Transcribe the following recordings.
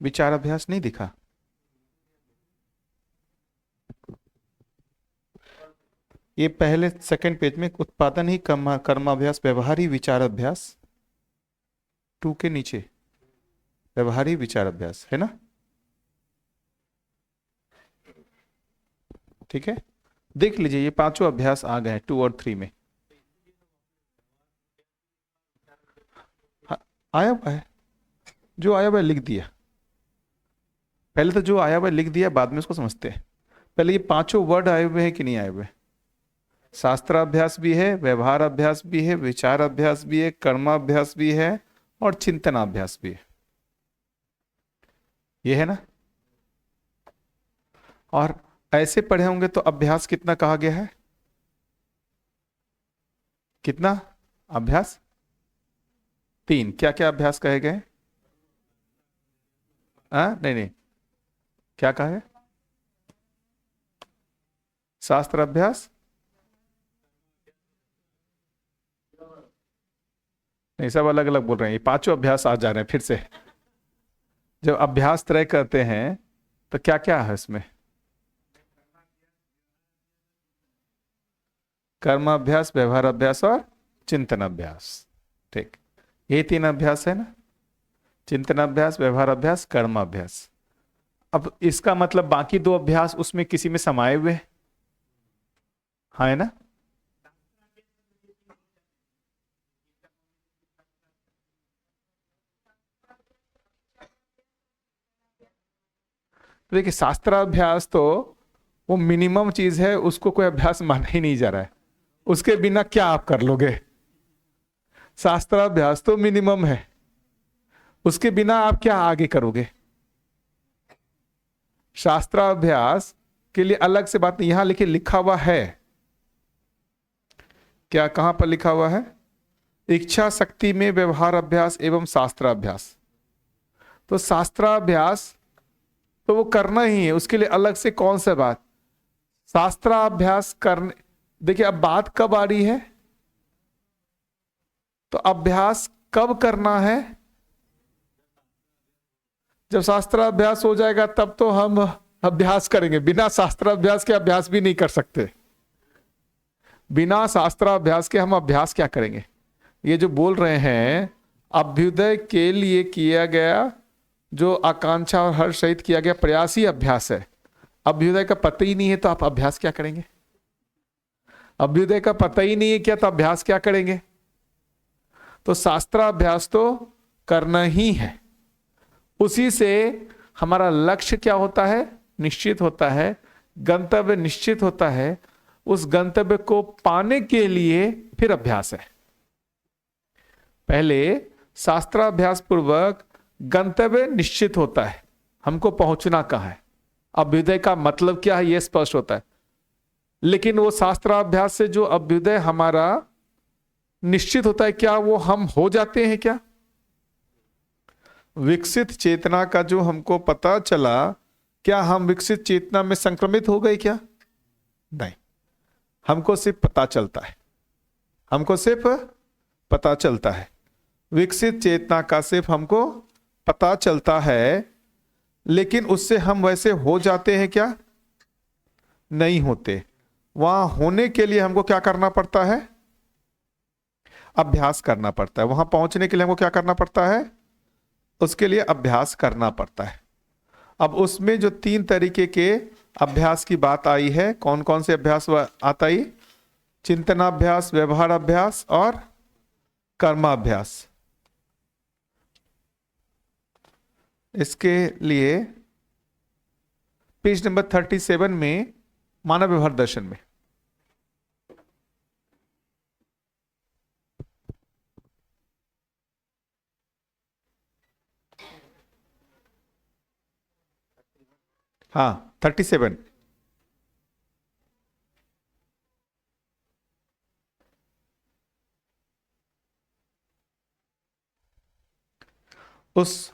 विचार अभ्यास नहीं दिखा? ये पहले सेकंड पेज में उत्पादन ही कर्माभ्यास व्यवहारी विचार अभ्यास, टू के नीचे व्यवहारी विचार अभ्यास है ना? ठीक है, देख लीजिए ये पांचों अभ्यास आ गए हैं 2 और 3 में। हाँ, आया हुआ है, जो आया हुआ है लिख दिया। पहले तो जो आया हुआ है लिख दिया, बाद में उसको समझते हैं। पहले ये पांचों वर्ड आए हुए हैं कि नहीं आए हुए? शास्त्राभ्यास भी है, व्यवहार अभ्यास भी है, विचार अभ्यास भी है, कर्माभ्यास भी है, और चिंतनाभ्यास भी है। ये है ना? और ऐसे पढ़े होंगे तो अभ्यास कितना कहा गया है? कितना अभ्यास? 3। क्या क्या अभ्यास कहे गए? नहीं नहीं, क्या कहा है? शास्त्र अभ्यास नहीं, सब अलग अलग बोल रहे हैं। ये पांचों अभ्यास आ जा रहे हैं फिर से। जब अभ्यास तय करते हैं तो क्या क्या है इसमें? कर्म अभ्यास, व्यवहार अभ्यास और चिंतन अभ्यास। ठीक, ये 3 अभ्यास है ना? चिंतन अभ्यास, व्यवहार अभ्यास, कर्म अभ्यास। अब इसका मतलब बाकी 2 अभ्यास उसमें किसी में समाये हुए हैं। हाँ, है ना? तो देखिए, शास्त्राभ्यास तो वो मिनिमम चीज है, उसको कोई अभ्यास माना ही नहीं जा रहा है। उसके बिना क्या आप कर लोगे? शास्त्राभ्यास तो मिनिमम है, उसके बिना आप क्या आगे करोगे? शास्त्राभ्यास के लिए अलग से बात नहीं, यहां लिखा हुआ है। क्या, कहां पर लिखा हुआ है? इच्छा शक्ति में व्यवहार अभ्यास एवं शास्त्राभ्यास। तो शास्त्राभ्यास तो वो करना ही है, उसके लिए अलग से कौन सा बात? शास्त्राभ्यास करने, देखिए अब बात कब आ रही है? तो अभ्यास कब करना है? जब शास्त्राभ्यास हो जाएगा तब तो हम अभ्यास करेंगे। बिना शास्त्राभ्यास के अभ्यास भी नहीं कर सकते। बिना शास्त्राभ्यास के हम अभ्यास क्या करेंगे? ये जो बोल रहे हैं अभ्युदय के लिए किया गया जो आकांक्षा और हर्ष सहित किया गया प्रयास ही अभ्यास है। अभ्युदय का पता ही नहीं है तो आप अभ्यास क्या करेंगे? अभ्युदय का पता ही नहीं है क्या, तो अभ्यास क्या करेंगे? तो शास्त्राभ्यास तो करना ही है। उसी से हमारा लक्ष्य क्या होता है? निश्चित होता है, गंतव्य निश्चित होता है। उस गंतव्य को पाने के लिए फिर अभ्यास है। पहले शास्त्राभ्यास पूर्वक गंतव्य निश्चित होता है, हमको पहुंचना कहाँ है, अभ्युदय का मतलब क्या है, यह स्पष्ट होता है। लेकिन वो शास्त्राभ्यास से जो अभ्युदय हमारा निश्चित होता है, क्या वो हम हो जाते हैं क्या? विकसित चेतना का जो हमको पता चला, क्या हम विकसित चेतना में संक्रमित हो गए क्या? नहीं, हमको सिर्फ पता चलता है, हमको सिर्फ पता चलता है। विकसित चेतना का सिर्फ हमको पता चलता है, लेकिन उससे हम वैसे हो जाते हैं क्या? नहीं होते। वहां होने के लिए हमको क्या करना पड़ता है? अभ्यास करना पड़ता है। वहां पहुंचने के लिए हमको क्या करना पड़ता है? उसके लिए अभ्यास करना पड़ता है। अब उसमें जो 3 तरीके के अभ्यास की बात आई है, कौन कौन से अभ्यास आता ही? चिंतनाभ्यास, व्यवहार अभ्यास और कर्माभ्यास। इसके लिए पेज नंबर 37 में मानव व्यवहार दर्शन में हाँ 37 उस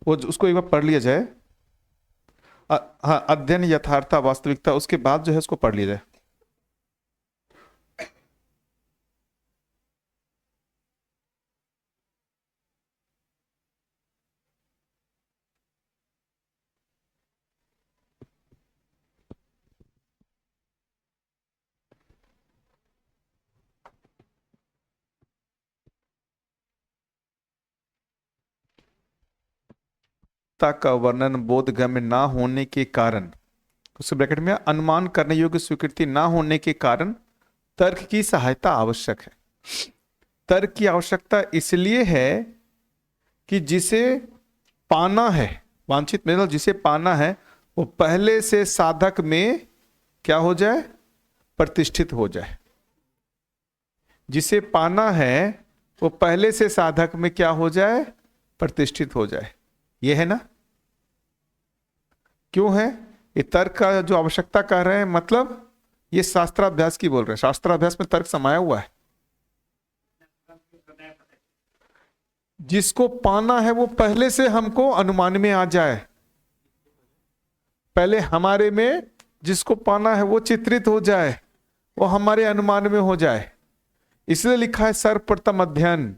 वो उसको एक बार पढ़ लिया जाए। हाँ, अध्ययन यथार्थ वास्तविकता, उसके बाद जो है उसको पढ़ लिया जाए। सत्ता का वर्णन बोधगम्य ना होने के कारण, उस ब्रैकेट में अनुमान करने योग्य स्वीकृति ना होने के कारण तर्क की सहायता आवश्यक है। तर्क की आवश्यकता इसलिए है कि जिसे पाना है, वांछित मतलब जिसे पाना है, वो पहले से साधक में क्या हो जाए, प्रतिष्ठित हो जाए। जिसे पाना है वो पहले से साधक में क्या हो जाए, प्रतिष्ठित हो जाए। ये है ना, क्यों है ये तर्क का जो आवश्यकता कह रहे हैं, मतलब ये शास्त्राभ्यास की बोल रहे हैं। शास्त्राभ्यास में तर्क समाया हुआ है। जिसको पाना है वो पहले से हमको अनुमान में आ जाए, पहले हमारे में जिसको पाना है वो चित्रित हो जाए, वो हमारे अनुमान में हो जाए। इसलिए लिखा है सर्वप्रथम अध्ययन।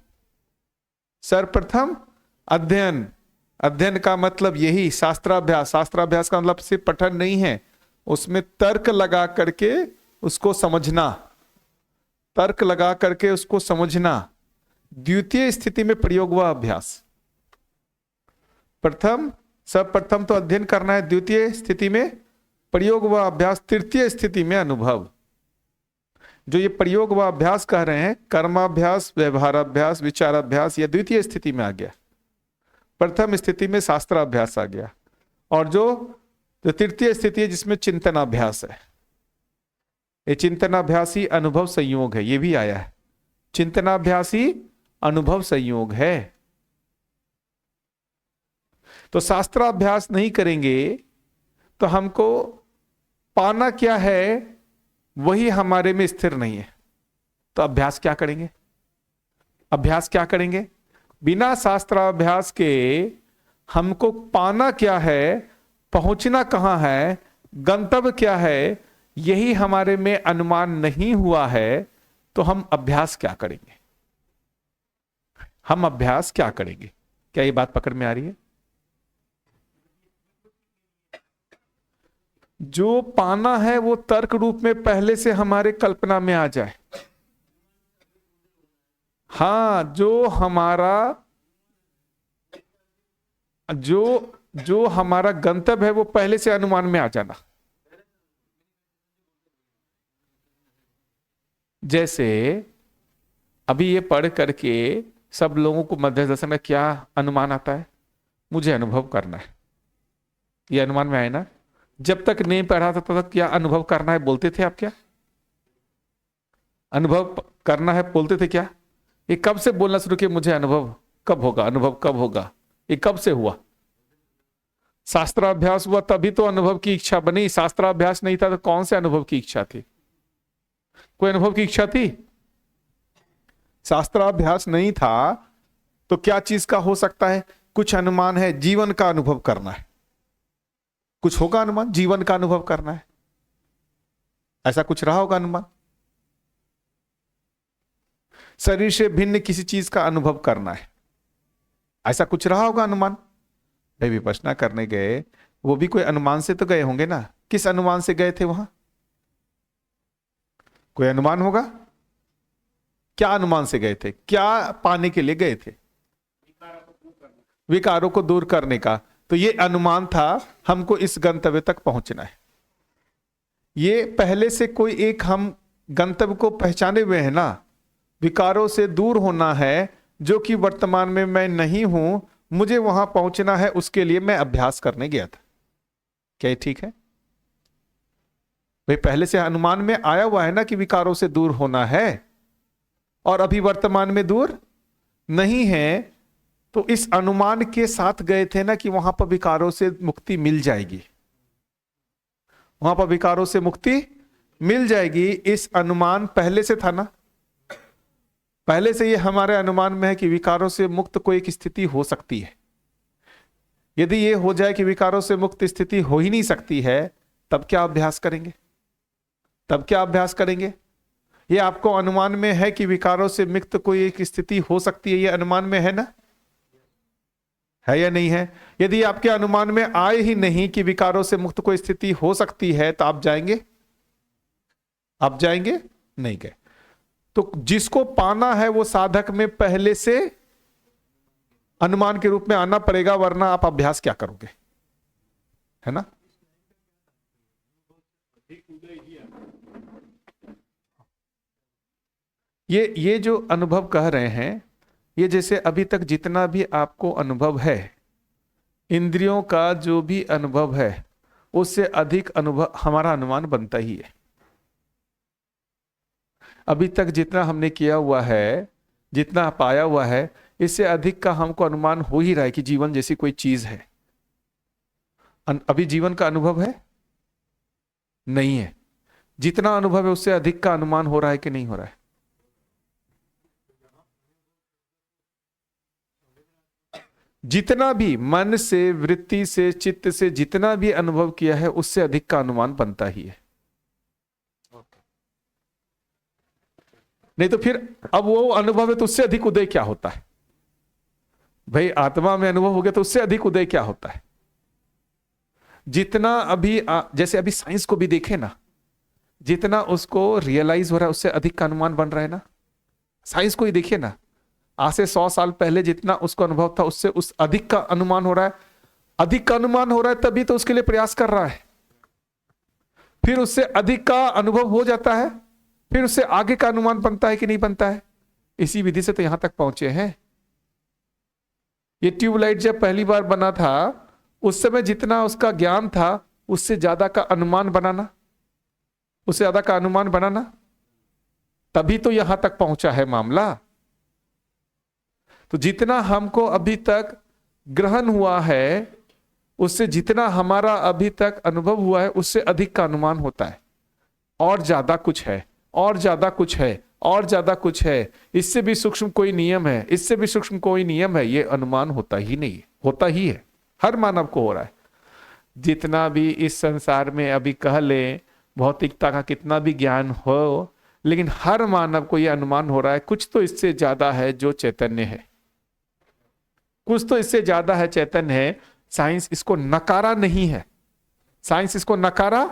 सर्वप्रथम अध्ययन, अध्ययन का मतलब यही शास्त्राभ्यास। शास्त्राभ्यास का मतलब सिर्फ पठन नहीं है, उसमें तर्क लगा करके उसको समझना, तर्क लगा करके उसको समझना। द्वितीय स्थिति में प्रयोग व अभ्यास। प्रथम सर्वप्रथम तो अध्ययन करना है, द्वितीय स्थिति में प्रयोग व अभ्यास, तृतीय स्थिति में अनुभव। जो ये प्रयोग व अभ्यास कह रहे हैं, कर्माभ्यास, व्यवहाराभ्यास, विचाराभ्यास, यह द्वितीय स्थिति में आ गया। प्रथम स्थिति में शास्त्राभ्यास आ गया, और जो तृतीय स्थिति है जिसमें चिंतनाभ्यास है, ये चिंतनाभ्यासी अनुभव संयोग है। ये भी आया है, चिंतनाभ्यासी अनुभव संयोग है। तो शास्त्राभ्यास नहीं करेंगे तो हमको पाना क्या है वही हमारे में स्थिर नहीं है, तो अभ्यास क्या करेंगे? अभ्यास क्या करेंगे? बिना शास्त्राभ्यास के हमको पाना क्या है, पहुंचना कहां है, गंतव्य क्या है, यही हमारे में अनुमान नहीं हुआ है, तो हम अभ्यास क्या करेंगे? हम अभ्यास क्या करेंगे? क्या ये बात पकड़ में आ रही है? जो पाना है वो तर्क रूप में पहले से हमारे कल्पना में आ जाए। हाँ, जो हमारा गंतव्य है वो पहले से अनुमान में आ जाना। जैसे अभी ये पढ़ करके सब लोगों को मध्य दर्शन में क्या अनुमान आता है? मुझे अनुभव करना है, ये अनुमान में आए ना। जब तक नहीं पढ़ा था तब तक क्या अनुभव करना है बोलते थे आप? क्या अनुभव करना है बोलते थे क्या? ये कब से बोलना शुरू किया, मुझे अनुभव कब होगा, अनुभव कब होगा? ये कब से हुआ? शास्त्राभ्यास हुआ तभी तो अनुभव की इच्छा बनी। शास्त्राभ्यास नहीं था तो कौन से अनुभव की इच्छा थी? कोई अनुभव की इच्छा थी? शास्त्राभ्यास नहीं था तो क्या चीज का हो सकता है? कुछ अनुमान है, जीवन का अनुभव करना है, कुछ होगा अनुमान, जीवन का अनुभव करना है, ऐसा कुछ रहा होगा अनुमान। शरीर से भिन्न किसी चीज का अनुभव करना है, ऐसा कुछ रहा होगा अनुमान। भाई विपश्यना करने गए, वो भी कोई अनुमान से तो गए होंगे ना। किस अनुमान से गए थे वहां? कोई अनुमान होगा। क्या अनुमान से गए थे? क्या पाने के लिए गए थे? विकारों को दूर करने का। तो ये अनुमान था, हमको इस गंतव्य तक पहुंचना है। ये पहले से कोई एक हम गंतव्य को पहचाने हुए हैं ना। विकारों से दूर होना है, जो कि वर्तमान में मैं नहीं हूं, मुझे वहां पहुंचना है, उसके लिए मैं अभ्यास करने गया था। क्या ये ठीक है भाई? पहले से अनुमान में आया हुआ है ना कि विकारों से दूर होना है, और अभी वर्तमान में दूर नहीं है, तो इस अनुमान के साथ गए थे ना कि वहां पर विकारों से मुक्ति मिल जाएगी, वहां पर विकारों से मुक्ति मिल जाएगी। इस अनुमान पहले से था ना, पहले से ये हमारे अनुमान में है कि विकारों से मुक्त कोई एक स्थिति हो सकती है। यदि ये हो जाए कि विकारों से मुक्त स्थिति हो ही नहीं सकती है, तब क्या अभ्यास करेंगे? तब क्या अभ्यास करेंगे? ये आपको अनुमान में है कि विकारों से मुक्त कोई एक स्थिति हो सकती है, ये अनुमान में है ना, है या नहीं है? यदि आपके अनुमान में आए ही नहीं कि विकारों से मुक्त कोई स्थिति हो सकती है, तो आप जाएंगे? आप जाएंगे? नहीं गए। तो जिसको पाना है वो साधक में पहले से अनुमान के रूप में आना पड़ेगा, वरना आप अभ्यास क्या करोगे, है ना। ये जो अनुभव कह रहे हैं, ये जैसे अभी तक जितना भी आपको अनुभव है, इंद्रियों का जो भी अनुभव है, उससे अधिक अनुभव हमारा अनुमान बनता ही है। अभी तक जितना हमने किया हुआ है, जितना पाया हुआ है, इससे अधिक का हमको अनुमान हो ही रहा है कि जीवन जैसी कोई चीज है। अभी जीवन का अनुभव है नहीं है। जितना अनुभव है उससे अधिक का अनुमान हो रहा है कि नहीं हो रहा है। जितना भी मन से, वृत्ति से, चित्त से जितना भी अनुभव किया है, उससे अधिक का अनुमान बनता ही है। नहीं तो फिर अब वो अनुभव है तो उससे अधिक उदय क्या होता है भाई। आत्मा में अनुभव हो गया तो उससे अधिक उदय क्या होता है। जितना अभी जैसे अभी साइंस को भी देखे ना, जितना उसको रियलाइज हो रहा है उससे अधिक का अनुमान बन रहा है ना। साइंस को ही देखिए ना, आज से 100 साल पहले जितना उसको अनुभव था, उससे उस अधिक का अनुमान हो रहा है। अधिक का अनुमान हो रहा है तभी तो उसके लिए प्रयास कर रहा है। फिर उससे अधिक का अनुभव हो जाता है, फिर उससे आगे का अनुमान बनता है कि नहीं बनता है। इसी विधि से तो यहां तक पहुंचे हैं। ये ट्यूबलाइट जब पहली बार बना था, उस समय जितना उसका ज्ञान था, उससे ज्यादा का अनुमान बनाना, उससे ज्यादा का अनुमान बनाना, तभी तो यहां तक पहुंचा है मामला। तो जितना हमको अभी तक ग्रहण हुआ है, उससे जितना हमारा अभी तक अनुभव हुआ है, उससे अधिक का अनुमान होता है। और ज्यादा कुछ है, और ज्यादा कुछ है, और ज्यादा कुछ है, इससे भी सूक्ष्म कोई नियम है, इससे भी सूक्ष्म कोई नियम है, ये अनुमान होता ही नहीं है। होता ही है, हर मानव को हो रहा है। जितना भी इस संसार में अभी कह ले, भौतिकता का कितना भी ज्ञान हो, लेकिन हर मानव को यह अनुमान हो रहा है कुछ तो इससे ज्यादा है जो चैतन्य है, कुछ तो इससे ज्यादा है चैतन्य है। साइंस इसको नकारा नहीं है, साइंस इसको नकारा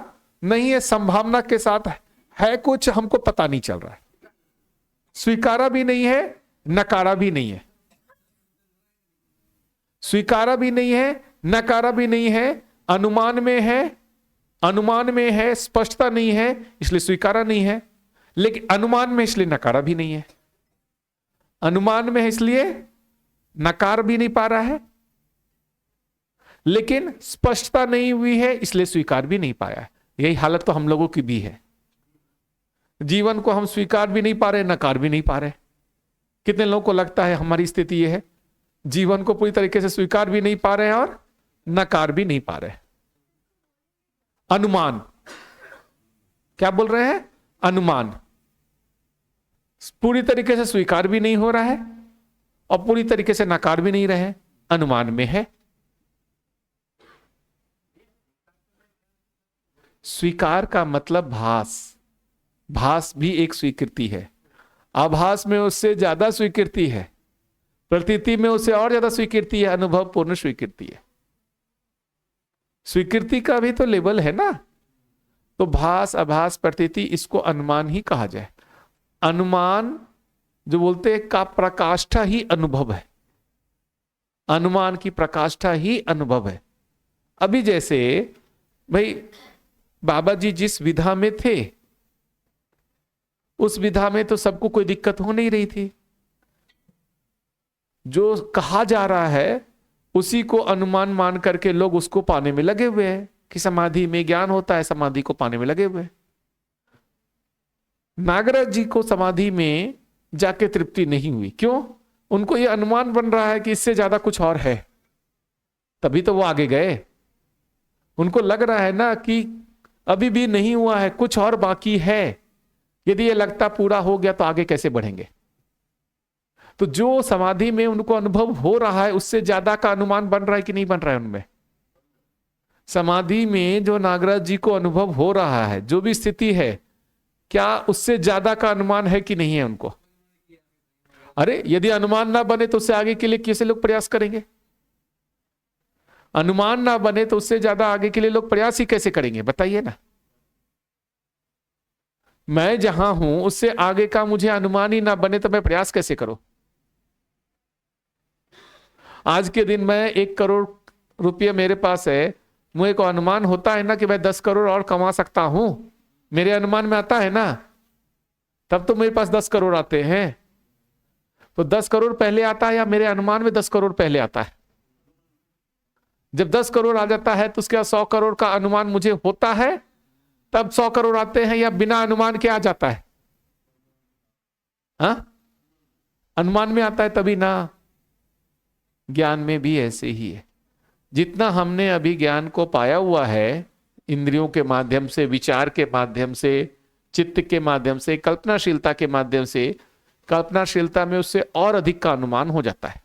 नहीं है, संभावना के साथ है कुछ, हमको पता नहीं चल रहा है। स्वीकारा भी नहीं है, नकारा भी नहीं है। स्वीकारा भी नहीं है, नकारा भी नहीं है, अनुमान में है, अनुमान में है, स्पष्टता नहीं है इसलिए स्वीकारा नहीं है। लेकिन अनुमान में इसलिए नकारा भी नहीं है, अनुमान में है इसलिए नकार भी नहीं पा रहा है, लेकिन स्पष्टता नहीं हुई है इसलिए स्वीकार भी नहीं पाया है। यही हालत तो हम लोगों की भी है। जीवन को हम स्वीकार भी नहीं पा रहे, नकार भी नहीं पा रहे। कितने लोगों को लगता है हमारी स्थिति यह है, जीवन को पूरी तरीके से स्वीकार भी नहीं पा रहे हैं और नकार भी नहीं पा रहे। अनुमान, क्या बोल रहे हैं, अनुमान पूरी तरीके से स्वीकार भी नहीं हो रहा है और पूरी तरीके से नकार भी नहीं रहे, अनुमान में है। स्वीकार का मतलब भास, भास भी एक स्वीकृति है। आभास में उससे ज्यादा स्वीकृति है, प्रतीति में उससे और ज्यादा स्वीकृति है, अनुभव पूर्ण स्वीकृति है। स्वीकृति का भी तो लेवल है ना। तो भास, आभास, प्रतीति, इसको अनुमान ही कहा जाए। अनुमान जो बोलते हैं का प्रकाष्ठा ही अनुभव है, अनुमान की प्रकाष्ठा ही अनुभव है। अभी जैसे भाई बाबा जी जिस विधा में थे, उस विधा में तो सबको कोई दिक्कत हो नहीं रही थी। जो कहा जा रहा है उसी को अनुमान मान करके लोग उसको पाने में लगे हुए हैं कि समाधि में ज्ञान होता है, समाधि को पाने में लगे हुए हैं। नागराज जी को समाधि में जाके तृप्ति नहीं हुई, क्यों? उनको यह अनुमान बन रहा है कि इससे ज्यादा कुछ और है, तभी तो वो आगे गए। उनको लग रहा है ना कि अभी भी नहीं हुआ है, कुछ और बाकी है। यदि ये लगता पूरा हो गया तो आगे कैसे बढ़ेंगे। तो जो समाधि में उनको अनुभव हो रहा है उससे ज्यादा का अनुमान बन रहा है कि नहीं बन रहा है उनमें। समाधि में जो नागराज जी को अनुभव हो रहा है, जो भी स्थिति है, क्या उससे ज्यादा का अनुमान है कि नहीं है उनको? अरे यदि अनुमान ना बने तो उससे आगे के लिए कैसे लोग प्रयास करेंगे? अनुमान ना बने तो उससे ज्यादा आगे के लिए लोग प्रयास ही कैसे करेंगे, बताइए ना। मैं जहां हूं उससे आगे का मुझे अनुमान ही ना बने तो मैं प्रयास कैसे करूं? आज के दिन में 1 करोड़ रुपये मेरे पास है, मुझे को अनुमान होता है ना कि मैं 10 करोड़ और कमा सकता हूं, मेरे अनुमान में आता है ना, तब तो मेरे पास 10 करोड़ आते हैं। तो 10 करोड़ पहले आता है या मेरे अनुमान में 10 करोड़ पहले आता है? जब 10 करोड़ आ जाता है तो उसके बाद 100 करोड़ का अनुमान मुझे होता है, तब 100 करोड़ आते हैं, या बिना अनुमान के आ जाता है? हाँ, अनुमान में आता है तभी ना। ज्ञान में भी ऐसे ही है। जितना हमने अभी ज्ञान को पाया हुआ है, इंद्रियों के माध्यम से, विचार के माध्यम से, चित्त के माध्यम से, कल्पनाशीलता के माध्यम से, कल्पनाशीलता में उससे और अधिक का अनुमान हो जाता है।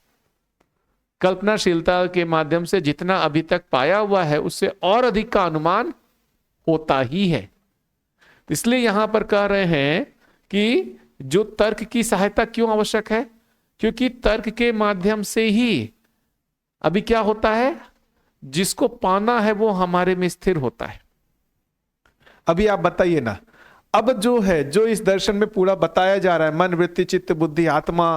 कल्पनाशीलता के माध्यम से जितना अभी तक पाया हुआ है उससे और अधिक का अनुमान होता ही है। इसलिए यहां पर कह रहे हैं कि जो तर्क की सहायता क्यों आवश्यक है, क्योंकि तर्क के माध्यम से ही अभी क्या होता है, जिसको पाना है वो हमारे में स्थिर होता है। अभी आप बताइए ना, अब जो है, जो इस दर्शन में पूरा बताया जा रहा है, मन, वृत्ति, चित्त, बुद्धि, आत्मा,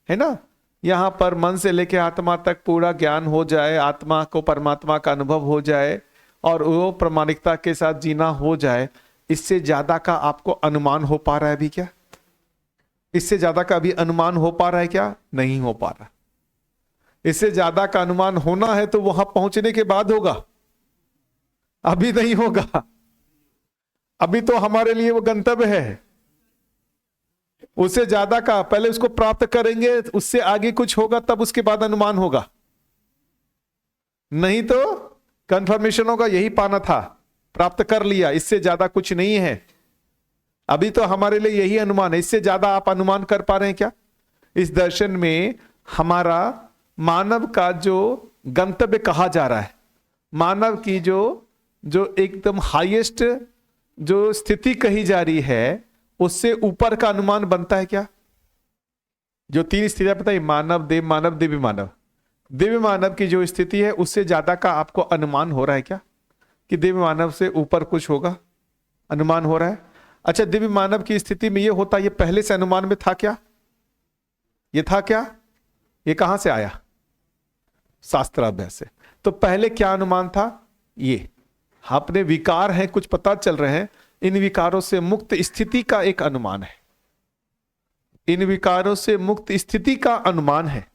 है ना, यहां पर मन से लेके आत्मा तक पूरा ज्ञान हो जाए, आत्मा को परमात्मा का अनुभव हो जाए और वो प्रामाणिकता के साथ जीना हो जाए, इससे ज्यादा का आपको अनुमान हो पा रहा है अभी क्या? इससे ज्यादा का अभी अनुमान हो पा रहा है क्या? नहीं हो पा रहा। इससे ज्यादा का अनुमान होना है तो वहां पहुंचने के बाद होगा, अभी नहीं होगा। अभी तो हमारे लिए वो गंतव्य है। उससे ज्यादा का पहले उसको प्राप्त करेंगे, उससे आगे कुछ होगा, तब उसके बाद अनुमान होगा। नहीं तो कंफर्मेशन होगा, यही पाना था, प्राप्त कर लिया, इससे ज्यादा कुछ नहीं है। अभी तो हमारे लिए यही अनुमान है। इससे ज्यादा आप अनुमान कर पा रहे हैं क्या? इस दर्शन में हमारा मानव का जो गंतव्य कहा जा रहा है, मानव की जो एकदम हाईएस्ट जो स्थिति कही जा रही है, उससे ऊपर का अनुमान बनता है क्या? जो 3 स्थितियां पता है, मानव, देव मानव, दिव्य मानव। दिव्य मानव की जो स्थिति है उससे ज्यादा का आपको अनुमान हो रहा है क्या कि दिव्य मानव से ऊपर कुछ होगा? अनुमान हो रहा है। अच्छा, दिव्य मानव की स्थिति में ये होता, ये पहले से अनुमान में था क्या? ये था क्या? ये कहां से आया? शास्त्राभ्यास से। तो पहले क्या अनुमान था? ये अपने विकार हैं, कुछ पता चल रहे हैं, इन विकारों से मुक्त स्थिति का एक अनुमान है। इन विकारों से मुक्त स्थिति का अनुमान है।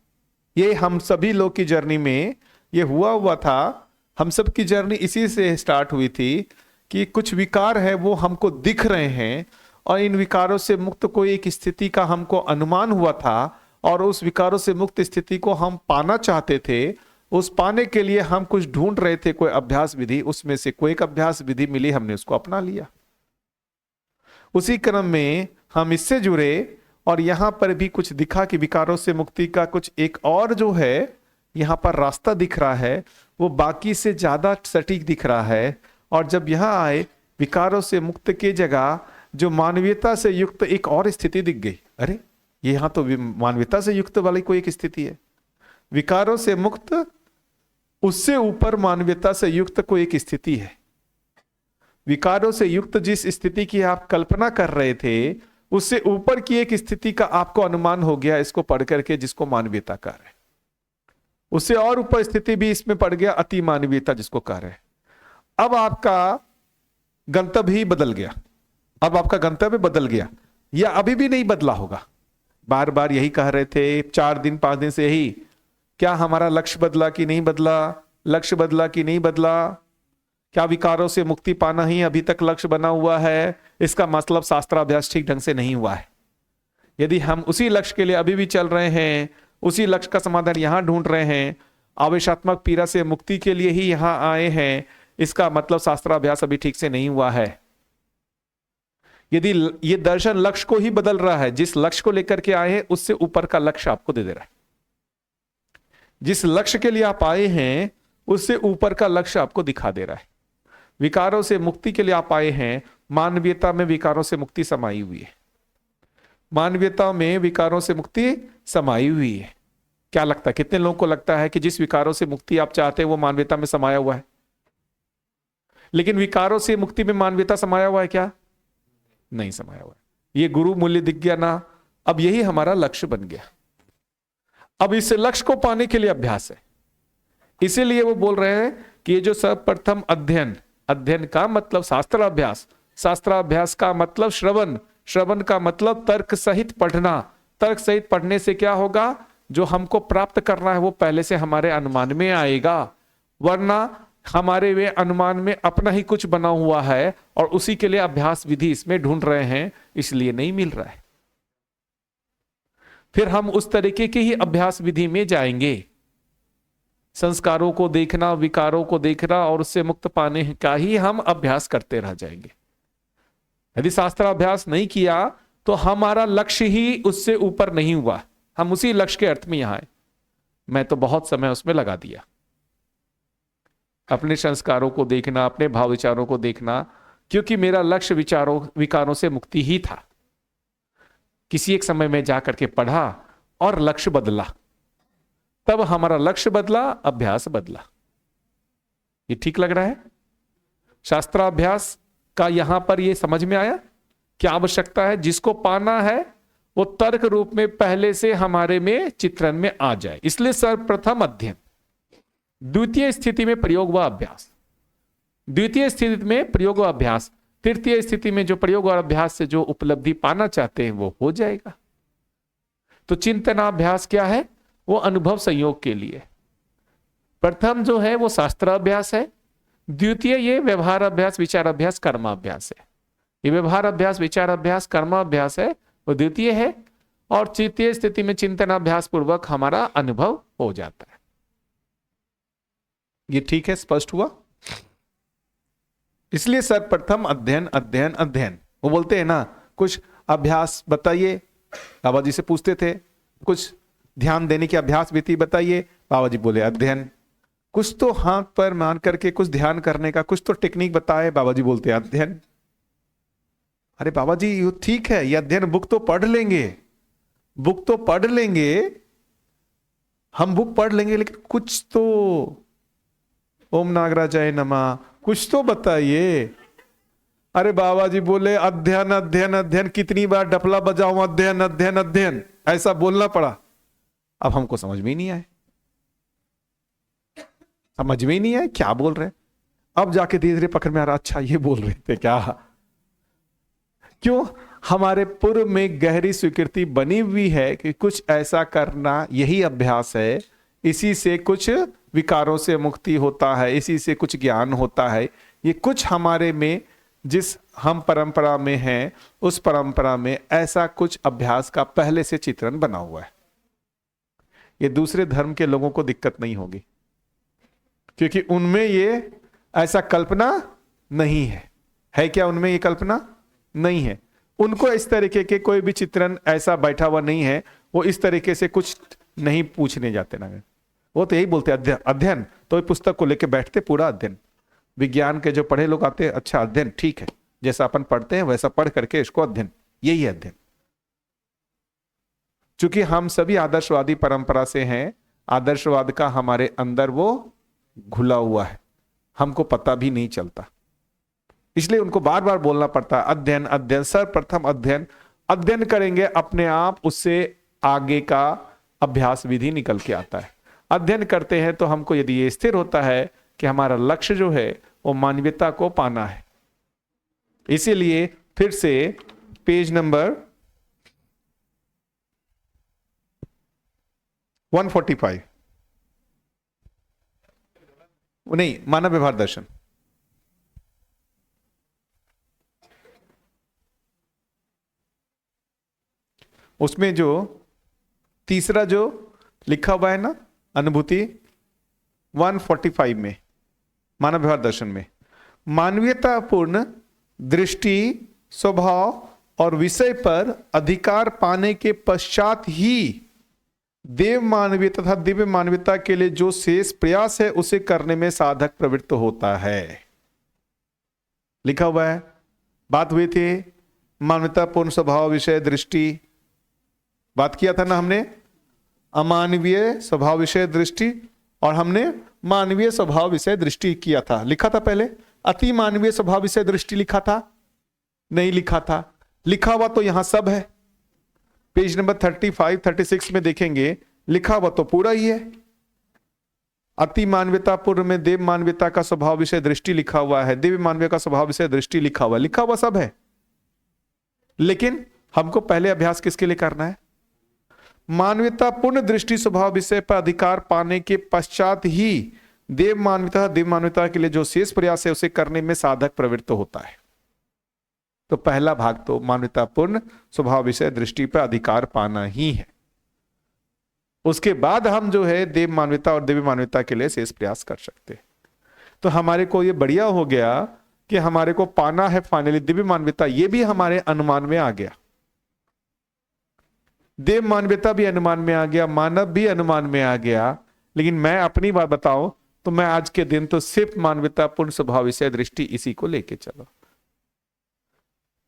ये हम सभी लोग की जर्नी में ये हुआ था। हम सब की जर्नी इसी से स्टार्ट हुई थी कि कुछ विकार है वो हमको दिख रहे हैं और इन विकारों से मुक्त कोई एक स्थिति का हमको अनुमान हुआ था और उस विकारों से मुक्त स्थिति को हम पाना चाहते थे। उस पाने के लिए हम कुछ ढूंढ रहे थे, कोई अभ्यास विधि, उसमें से कोई एक अभ्यास विधि मिली, हमने उसको अपना लिया। उसी क्रम में हम इससे जुड़े और यहां पर भी कुछ दिखा कि विकारों से मुक्ति का कुछ एक और जो है यहां पर रास्ता दिख रहा है, वो बाकी से ज्यादा सटीक दिख रहा है। और जब यहां आए, विकारों से मुक्त की जगह जो मानवीयता से युक्त एक और स्थिति दिख गई। अरे, ये यहां तो मानवीयता से युक्त वाली कोई एक स्थिति है। विकारों से मुक्त, उससे ऊपर मानवीयता से युक्त कोई एक स्थिति है। विकारों से युक्त जिस स्थिति की आप कल्पना कर रहे थे, उससे ऊपर की एक स्थिति का आपको अनुमान हो गया इसको पढ़ करके, जिसको मानवीयता कह रहे हैं। उससे और ऊपर स्थिति भी इसमें पड़ गया, अति मानवीयता जिसको कह रहे हैं। अब आपका गंतव्य ही बदल गया। अब आपका गंतव्य बदल गया, या अभी भी नहीं बदला होगा। बार बार यही कह रहे थे 4 दिन 5 दिन से यही, क्या हमारा लक्ष्य बदला कि नहीं बदला? लक्ष्य बदला कि नहीं बदला? क्या विकारों से मुक्ति पाना ही अभी तक लक्ष्य बना हुआ है? इसका मतलब शास्त्राभ्यास ठीक ढंग से नहीं हुआ है। यदि हम उसी लक्ष्य के लिए अभी भी चल रहे हैं, उसी लक्ष्य का समाधान यहां ढूंढ रहे हैं, आवेशात्मक पीड़ा से मुक्ति के लिए ही यहां आए हैं, इसका मतलब शास्त्राभ्यास अभी ठीक से नहीं हुआ है। यदि ये दर्शन लक्ष्य को ही बदल रहा है, जिस लक्ष्य को लेकर के आए हैं उससे ऊपर का लक्ष्य आपको दे रहा है। जिस लक्ष्य के लिए आप आए हैं उससे ऊपर का लक्ष्य आपको दिखा दे रहा है। विकारों से मुक्ति के लिए आप आए हैं, मानवीयता में विकारों से मुक्ति समाई हुई है। मानवीयता में विकारों से मुक्ति समाई हुई है। क्या लगता है, कितने लोगों को लगता है कि जिस विकारों से मुक्ति आप चाहते हैं वो मानवीयता में समाया हुआ है? लेकिन विकारों से मुक्ति में मानवीयता समाया हुआ है क्या? नहीं समाया हुआ है। ये गुरु मूल्य दिख गया ना। अब यही हमारा लक्ष्य बन गया। अब इस लक्ष्य को पाने के लिए अभ्यास है। इसीलिए वो बोल रहे हैं कि ये जो सर्वप्रथम अध्ययन, अध्ययन का मतलब शास्त्राभ्यास, शास्त्राभ्यास का मतलब श्रवण, श्रवण का मतलब तर्क सहित पढ़ना। तर्क सहित पढ़ने से क्या होगा, जो हमको प्राप्त करना है वो पहले से हमारे अनुमान में आएगा, वरना हमारे वे अनुमान में अपना ही कुछ बना हुआ है और उसी के लिए अभ्यास विधि इसमें ढूंढ रहे हैं, इसलिए नहीं मिल रहा है। फिर हम उस तरीके की ही अभ्यास विधि में जाएंगे, संस्कारों को देखना, विकारों को देखना और उससे मुक्त पाने का ही हम अभ्यास करते रह जाएंगे। यदि शास्त्राभ्यास नहीं किया तो हमारा लक्ष्य ही उससे ऊपर नहीं हुआ, हम उसी लक्ष्य के अर्थ में यहां आए। मैं तो बहुत समय उसमें लगा दिया, अपने संस्कारों को देखना, अपने भाव विचारों को देखना, क्योंकि मेरा लक्ष्य विचारों विकारों से मुक्ति ही था। किसी एक समय में जाकर के पढ़ा और लक्ष्य बदला, तब हमारा लक्ष्य बदला, अभ्यास बदला। ये ठीक लग रहा है? शास्त्राभ्यास का यहां पर ये समझ में आया क्या आवश्यकता है? जिसको पाना है वो तर्क रूप में पहले से हमारे में चित्रण में आ जाए। इसलिए सर्वप्रथम अध्ययन, द्वितीय स्थिति में प्रयोग व अभ्यास, द्वितीय स्थिति में प्रयोग व अभ्यास, तृतीय स्थिति में जो प्रयोग और अभ्यास से जो उपलब्धि पाना चाहते हैं वो हो जाएगा। तो चिंतनाभ्यास क्या है? वो अनुभव संयोग के लिए। प्रथम जो है वो शास्त्राभ्यास है, द्वितीय ये व्यवहार अभ्यास, विचार अभ्यास, कर्माभ्यास है। ये व्यवहार अभ्यास, विचार अभ्यास, कर्माभ्यास है वो द्वितीय है, और तृतीय स्थिति में चिंतनाभ्यास पूर्वक हमारा अनुभव हो जाता है। ये ठीक है, स्पष्ट हुआ? इसलिए सर्वप्रथम अध्ययन अध्ययन अध्ययन। वो बोलते हैं ना, कुछ अभ्यास बताइए, बाबा जी से पूछते थे, कुछ ध्यान देने की अभ्यास विधि बताइए, बाबा जी बोले अध्ययन। कुछ तो हाथ पर मान करके कुछ ध्यान करने का कुछ तो टेक्निक बताए, बाबा जी बोलते अध्ययन। अरे बाबा जी ये ठीक है, ये अध्ययन, बुक तो पढ़ लेंगे, बुक तो पढ़ लेंगे, हम बुक पढ़ लेंगे, लेकिन कुछ तो ओम नागराजाय नमः, कुछ तो बताइए। अरे बाबा जी बोले अध्ययन अध्ययन अध्ययन, कितनी बार डफला बजाऊं, अध्ययन अध्ययन अध्ययन, ऐसा बोलना पड़ा। अब हमको समझ में ही नहीं आए, समझ में ही नहीं आए क्या बोल रहे। अब जाके धीरे धीरे पकड़ में आ रहा, अच्छा ये बोल रहे थे क्या। क्यों? हमारे पूर्व में गहरी स्वीकृति बनी हुई है कि कुछ ऐसा करना यही अभ्यास है, इसी से कुछ विकारों से मुक्ति होता है, इसी से कुछ ज्ञान होता है। ये कुछ हमारे में, जिस हम परंपरा में हैं, उस परंपरा में ऐसा कुछ अभ्यास का पहले से चित्रण बना हुआ है। ये दूसरे धर्म के लोगों को दिक्कत नहीं होगी, क्योंकि उनमें ये ऐसा कल्पना नहीं है क्या? उनमें ये कल्पना नहीं है, उनको इस तरीके के कोई भी चित्रण ऐसा बैठा हुआ नहीं है, वो इस तरीके से कुछ नहीं पूछने जाते ना। वो तो यही बोलते अध्ययन अध्ययन, तो ये पुस्तक को लेके बैठते पूरा अध्ययन। विज्ञान के जो पढ़े लोग आते हैं, अच्छा अध्ययन ठीक है, जैसा अपन पढ़ते हैं वैसा पढ़ करके इसको अध्ययन, यही है अध्ययन। चूंकि हम सभी आदर्शवादी परंपरा से हैं, आदर्शवाद का हमारे अंदर वो घुला हुआ है, हमको पता भी नहीं चलता, इसलिए उनको बार बार बोलना पड़ता है अध्ययन अध्ययन। सर्वप्रथम अध्ययन, अध्ययन करेंगे अपने आप उससे आगे का अभ्यास विधि निकल के आता है। अध्ययन करते हैं तो हमको यदि ये स्थिर होता है कि हमारा लक्ष्य जो है वो मानवीयता को पाना है। इसीलिए फिर से पेज नंबर 145, नहीं, मानव व्यवहार दर्शन, उसमें जो तीसरा जो लिखा हुआ है ना, अनुभूति 145 में, मानव व्यवहार दर्शन में, मानवीयतापूर्ण दृष्टि, स्वभाव और विषय पर अधिकार पाने के पश्चात ही देव मानवीय तथा दिव्य मानवीयता के लिए जो शेष प्रयास है उसे करने में साधक प्रवृत्त होता है। लिखा हुआ है, बात हुई थी मानवीयतापूर्ण स्वभाव विषय दृष्टि, बात किया था ना हमने, अमानवीय स्वभाव विषय दृष्टि, और हमने मानवीय स्वभाव विषय दृष्टि किया था। लिखा था पहले अति मानवीय स्वभाव विषय दृष्टि लिखा था? नहीं लिखा था। लिखा हुआ तो यहां सब है, पेज नंबर 35 36 में देखेंगे लिखा हुआ तो पूरा ही है। अति मानवता पूर्व में देव मानवता का स्वभाव विषय दृष्टि लिखा हुआ है, दिव्य मानवीय का स्वभाव विषय दृष्टि लिखा हुआ सब है। लेकिन हमको पहले अभ्यास किसके लिए करना है? मानवता पूर्ण दृष्टि स्वभाव विषय पर अधिकार पाने के पश्चात ही देव मानवता के लिए जो शेष प्रयास है उसे करने में साधक प्रवृत्त होता है। तो पहला भाग तो मानवता पूर्ण स्वभाव विषय दृष्टि पर अधिकार पाना ही है। उसके बाद हम जो है देव मानवता और दिव्य मानवता के लिए शेष प्रयास कर सकते हैं। तो हमारे को ये बढ़िया हो गया कि हमारे को पाना है फाइनली दिव्य मानवता, ये भी हमारे अनुमान में आ गया, देव मानवता भी अनुमान में आ गया, मानव भी अनुमान में आ गया। लेकिन मैं अपनी बात बताऊं तो मैं आज के दिन तो सिर्फ मानवता पूर्ण स्वभाव विषय दृष्टि इसी को लेके चलो।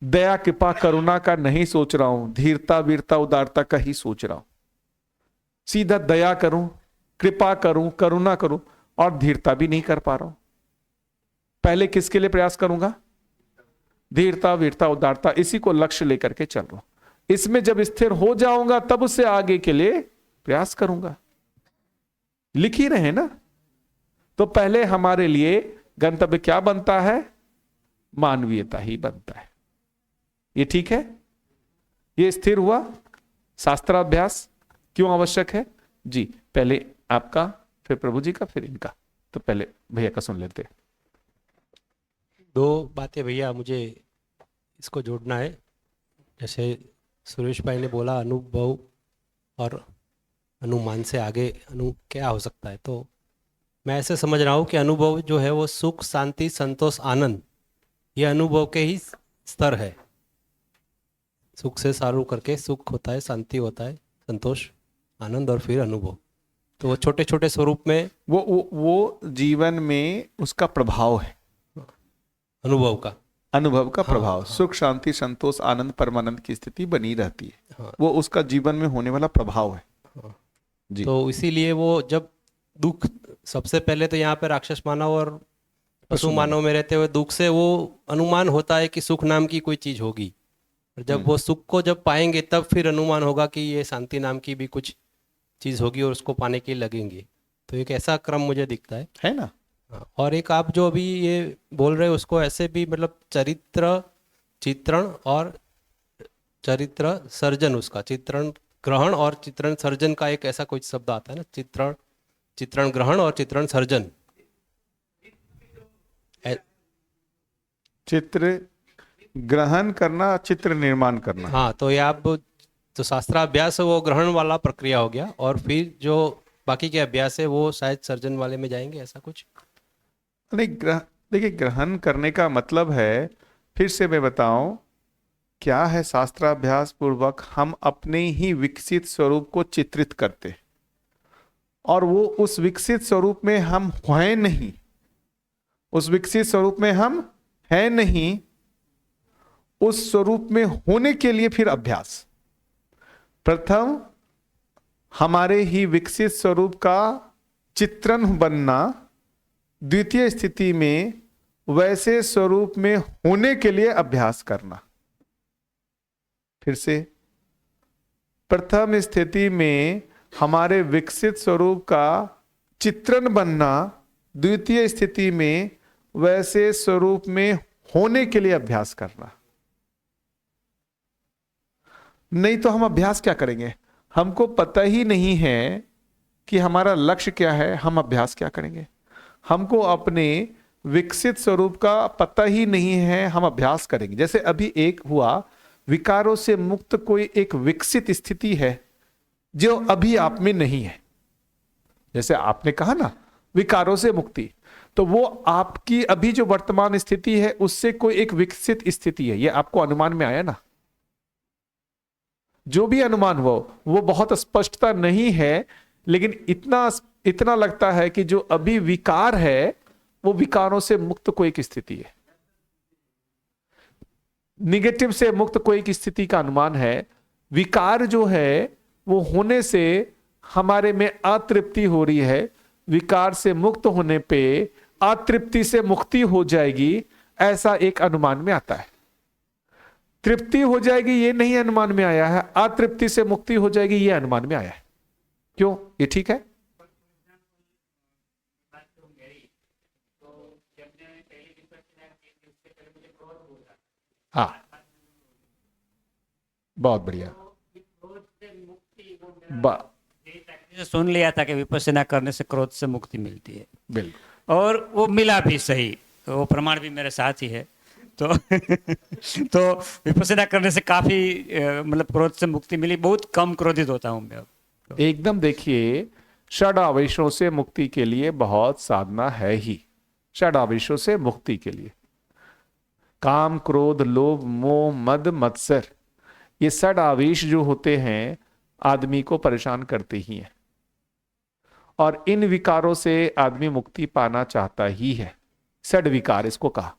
दया कृपा करुणा का नहीं सोच रहा हूं, धीरता वीरता उदारता का ही सोच रहा हूं। सीधा दया करूं, कृपा करूं, करुणा करूं और धीरता भी नहीं कर पा रहा हूं। पहले किसके लिए प्रयास करूंगा? धीरता वीरता उदारता, इसी को लक्ष्य लेकर के चल रहा हूं। इसमें जब स्थिर हो जाऊंगा तब उससे आगे के लिए प्रयास करूंगा। लिख ही रहे ना। तो पहले हमारे लिए गंतव्य क्या बनता है? मानवीयता ही बनता है। ये ठीक है? ये स्थिर हुआ। शास्त्राभ्यास क्यों आवश्यक है? जी पहले आपका, फिर प्रभु जी का, फिर इनका। तो पहले भैया का सुन लेते हैं। दो बातें भैया मुझे इसको जोड़ना है। जैसे सुरेश भाई ने बोला अनुभव और अनुमान से आगे क्या हो सकता है, तो मैं ऐसे समझ रहा हूँ कि अनुभव जो है वो सुख शांति संतोष आनंद, ये अनुभव के ही स्तर है। सुख से सारू करके सुख होता है, शांति होता है, संतोष आनंद और फिर अनुभव। तो वो छोटे छोटे स्वरूप में वो जीवन में उसका प्रभाव है, अनुभव का प्रभाव। हाँ, सुख शांति संतोष आनंद परमानंद की स्थिति बनी रहती है। हाँ, वो उसका जीवन में होने वाला प्रभाव है। हाँ, जी। तो इसीलिए वो जब दुख, सबसे पहले तो यहाँ पे राक्षस मानव और पशु मानव में रहते हुए दुख से वो अनुमान होता है कि सुख नाम की कोई चीज होगी। और जब वो सुख को जब पाएंगे तब फिर अनुमान होगा कि ये शांति नाम की भी कुछ चीज होगी और उसको पाने के लिए लगेंगे। तो एक ऐसा क्रम मुझे दिखता है ना। और एक आप जो अभी ये बोल रहे हो उसको ऐसे भी, मतलब चरित्र चित्रण और चरित्र सर्जन, उसका चित्रण ग्रहण और चित्रण सर्जन का एक ऐसा कोई शब्द आता है ना, चित्रण ग्रहण और चित्रण सर्जन। चित्र ग्रहण करना, चित्र निर्माण करना। हाँ, तो ये आप तो शास्त्राभ्यास वो ग्रहण वाला प्रक्रिया हो गया और फिर जो बाकी के अभ्यास है वो शायद सर्जन वाले में जाएंगे, ऐसा कुछ नहीं। देखिए, ग्रहण करने का मतलब है, फिर से मैं बताऊं क्या है, शास्त्राभ्यास पूर्वक हम अपने ही विकसित स्वरूप को चित्रित करते और वो उस विकसित स्वरूप में हम हैं नहीं, उस विकसित स्वरूप में हम हैं नहीं, उस स्वरूप में होने के लिए फिर अभ्यास। प्रथम हमारे ही विकसित स्वरूप का चित्रण बनना, द्वितीय स्थिति में वैसे स्वरूप में होने के लिए अभ्यास करना। फिर से, प्रथम स्थिति में हमारे विकसित स्वरूप का चित्रण बनना, द्वितीय स्थिति में वैसे स्वरूप में होने के लिए अभ्यास करना। नहीं तो हम अभ्यास क्या करेंगे? हमको पता ही नहीं है कि हमारा लक्ष्य क्या है, हम अभ्यास क्या करेंगे? हमको अपने विकसित स्वरूप का पता ही नहीं है, हम अभ्यास करेंगे। जैसे अभी एक हुआ, विकारों से मुक्त कोई एक विकसित स्थिति है जो अभी आप में नहीं है। जैसे आपने कहा ना विकारों से मुक्ति, तो वो आपकी अभी जो वर्तमान स्थिति है उससे कोई एक विकसित स्थिति है, ये आपको अनुमान में आया ना। जो भी अनुमान हो वो बहुत स्पष्टता नहीं है, लेकिन इतना लगता है कि जो अभी विकार है वो विकारों से मुक्त कोई एक स्थिति है, निगेटिव से मुक्त कोई एक स्थिति का अनुमान है। विकार जो है वो होने से हमारे में अतृप्ति हो रही है, विकार से मुक्त होने पे अतृप्ति से मुक्ति हो जाएगी, ऐसा एक अनुमान में आता है। तृप्ति हो जाएगी ये नहीं अनुमान में आया है, अतृप्ति से मुक्ति हो जाएगी ये अनुमान में आया है। क्यों, ये ठीक है? हाँ, बहुत बढ़िया। सुन लिया था कि विपश्यना करने से क्रोध से मुक्ति मिलती है, बिल्कुल। और वो मिला भी सही, तो वो प्रमाण भी मेरे साथ ही है। तो तो विपश्यना करने से काफी मतलब क्रोध से मुक्ति मिली, बहुत कम क्रोधित होता हूँ मैं अब। एकदम देखिए, षड आवेशों से मुक्ति के लिए बहुत साधना है ही। षड आवेशों से मुक्ति के लिए काम, क्रोध, लोभ, मोह, मद, मत्सर, ये षड आवेश जो होते हैं आदमी को परेशान करते ही हैं, और इन विकारों से आदमी मुक्ति पाना चाहता ही है। षड विकार इसको कहा।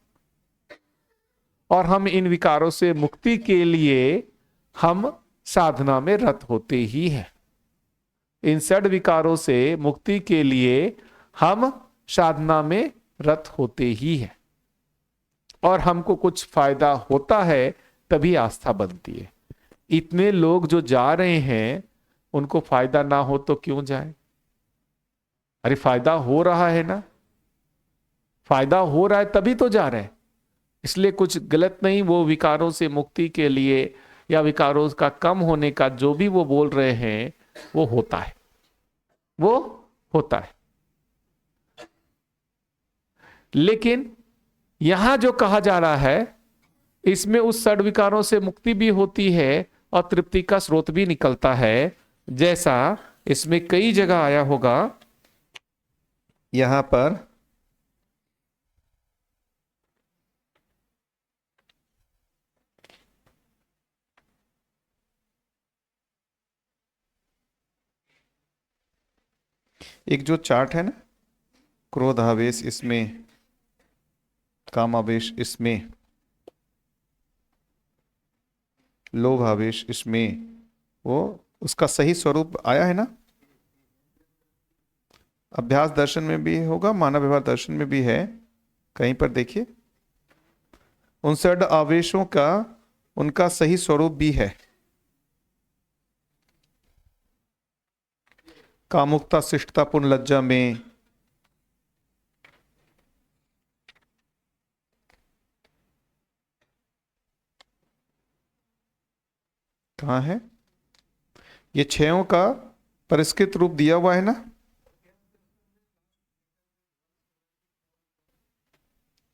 और हम इन विकारों से मुक्ति के लिए हम साधना में रत होते ही हैं। इन षड विकारों से मुक्ति के लिए हम साधना में रत होते ही हैं, और हमको कुछ फायदा होता है तभी आस्था बनती है। इतने लोग जो जा रहे हैं उनको फायदा ना हो तो क्यों जाए? अरे फायदा हो रहा है ना, फायदा हो रहा है तभी तो जा रहे हैं। इसलिए कुछ गलत नहीं, वो विकारों से मुक्ति के लिए या विकारों का कम होने का जो भी वो बोल रहे हैं वो होता है, वो होता है। लेकिन यहां जो कहा जा रहा है इसमें उस षड विकारों से मुक्ति भी होती है और तृप्ति का स्रोत भी निकलता है, जैसा इसमें कई जगह आया होगा। यहां पर एक जो चार्ट है ना, क्रोध आवेश इसमें, काम आवेश इसमें, लोभ आवेश इसमें, वो उसका सही स्वरूप आया है ना। अभ्यास दर्शन में भी होगा, मानव व्यवहार दर्शन में भी है, कहीं पर देखिए उन षड आवेशों का उनका सही स्वरूप भी है। कामुकता, शिष्टता, पूर्ण लज्जा में, कहां है ये छयों का परिष्कृत रूप दिया हुआ है ना।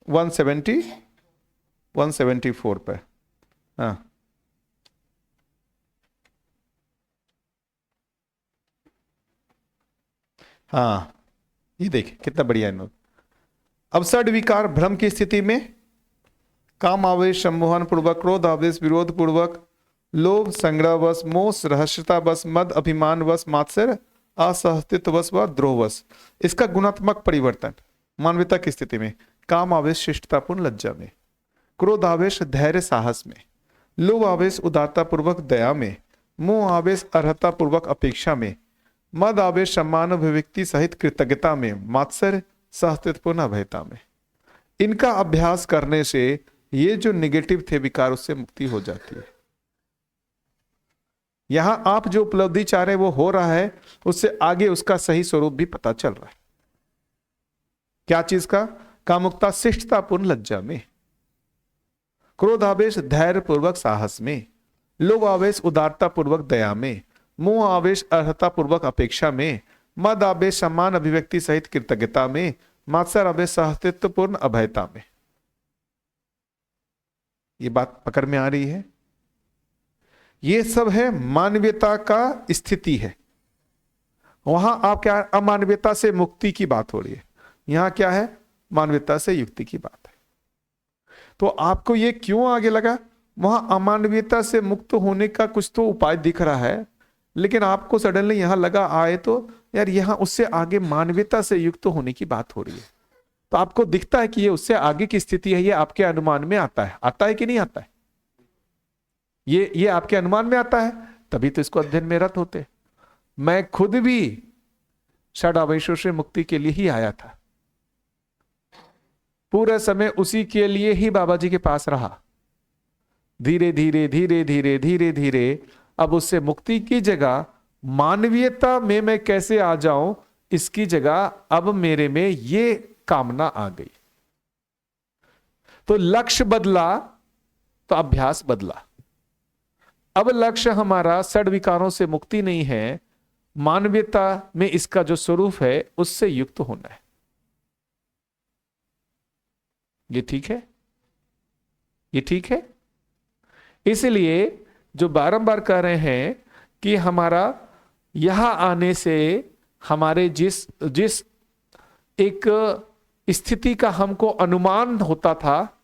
170 174 पे। हाँ, हाँ, ये देखिए कितना बढ़िया है। अब षड विकार भ्रम की स्थिति में काम आवेश सम्मोहन पूर्वक, क्रोध आवेश विरोध पूर्वक, लोभ संग्रहवश, मोह रहस्यतावश, मद अभिमानवश, मात्सर्य असहस्तित्ववश व द्रोहवश। इसका गुणात्मक परिवर्तन मानवता की स्थिति में काम आवेश शिष्टतापूर्ण लज्जा में, क्रोध आवेश धैर्य साहस में, लोभ आवेश उदारता पूर्वक दया में, मोह आवेश अर्हता पूर्वक अपेक्षा में, मद आवेश सम्मान अभिव्यक्ति सहित कृतज्ञता में, मात्सर्य सहस्तित्वपूर्ण अभयता में। इनका अभ्यास करने से ये जो निगेटिव थे विकार उससे मुक्ति हो जाती है। यहां आप जो उपलब्धि चाह रहे वो हो रहा है, उससे आगे उसका सही स्वरूप भी पता चल रहा है। क्या चीज का? कामुकता शिष्टतापूर्ण लज्जा में, क्रोधावेश धैर्य पूर्वक साहस में, लोभ आवेश उदारता पूर्वक दया में, मोह आवेश अर्हता पूर्वक अपेक्षा में, मद आवेश सम्मान अभिव्यक्ति सहित कृतज्ञता में, मात्सर्य आवेश सहस्तित्वपूर्ण अभयता में। ये बात पकड़ में आ रही है? ये सब है मानवीयता का स्थिति है। वहां आप क्या, अमानवीयता से मुक्ति की बात हो रही है, यहां क्या है, मानवीयता से युक्ति की बात है। तो आपको ये क्यों आगे लगा? वहां अमानवीयता से मुक्त होने का कुछ तो उपाय दिख रहा है, लेकिन आपको सडनली यहां लगा आए तो यार यहां उससे आगे मानवीयता से युक्त होने की बात हो रही है। तो आपको दिखता है कि ये उससे आगे की स्थिति है, ये आपके अनुमान में आता है कि नहीं आता है? ये आपके अनुमान में आता है, तभी तो इसको अध्ययन में रत होते। मैं खुद भी षड आवेशों से मुक्ति के लिए ही आया था, पूरा समय उसी के लिए ही बाबा जी के पास रहा। धीरे धीरे धीरे धीरे धीरे धीरे अब उससे मुक्ति की जगह मानवीयता में मैं कैसे आ जाऊं, इसकी जगह अब मेरे में ये कामना आ गई। तो लक्ष्य बदला तो अभ्यास बदला। अब लक्ष्य हमारा षड विकारों से मुक्ति नहीं है, मानवीयता में इसका जो स्वरूप है उससे युक्त होना है। ये ठीक है, ये ठीक है। इसलिए जो बारंबार कह रहे हैं कि हमारा यहां आने से हमारे जिस जिस एक स्थिति का हमको अनुमान होता था,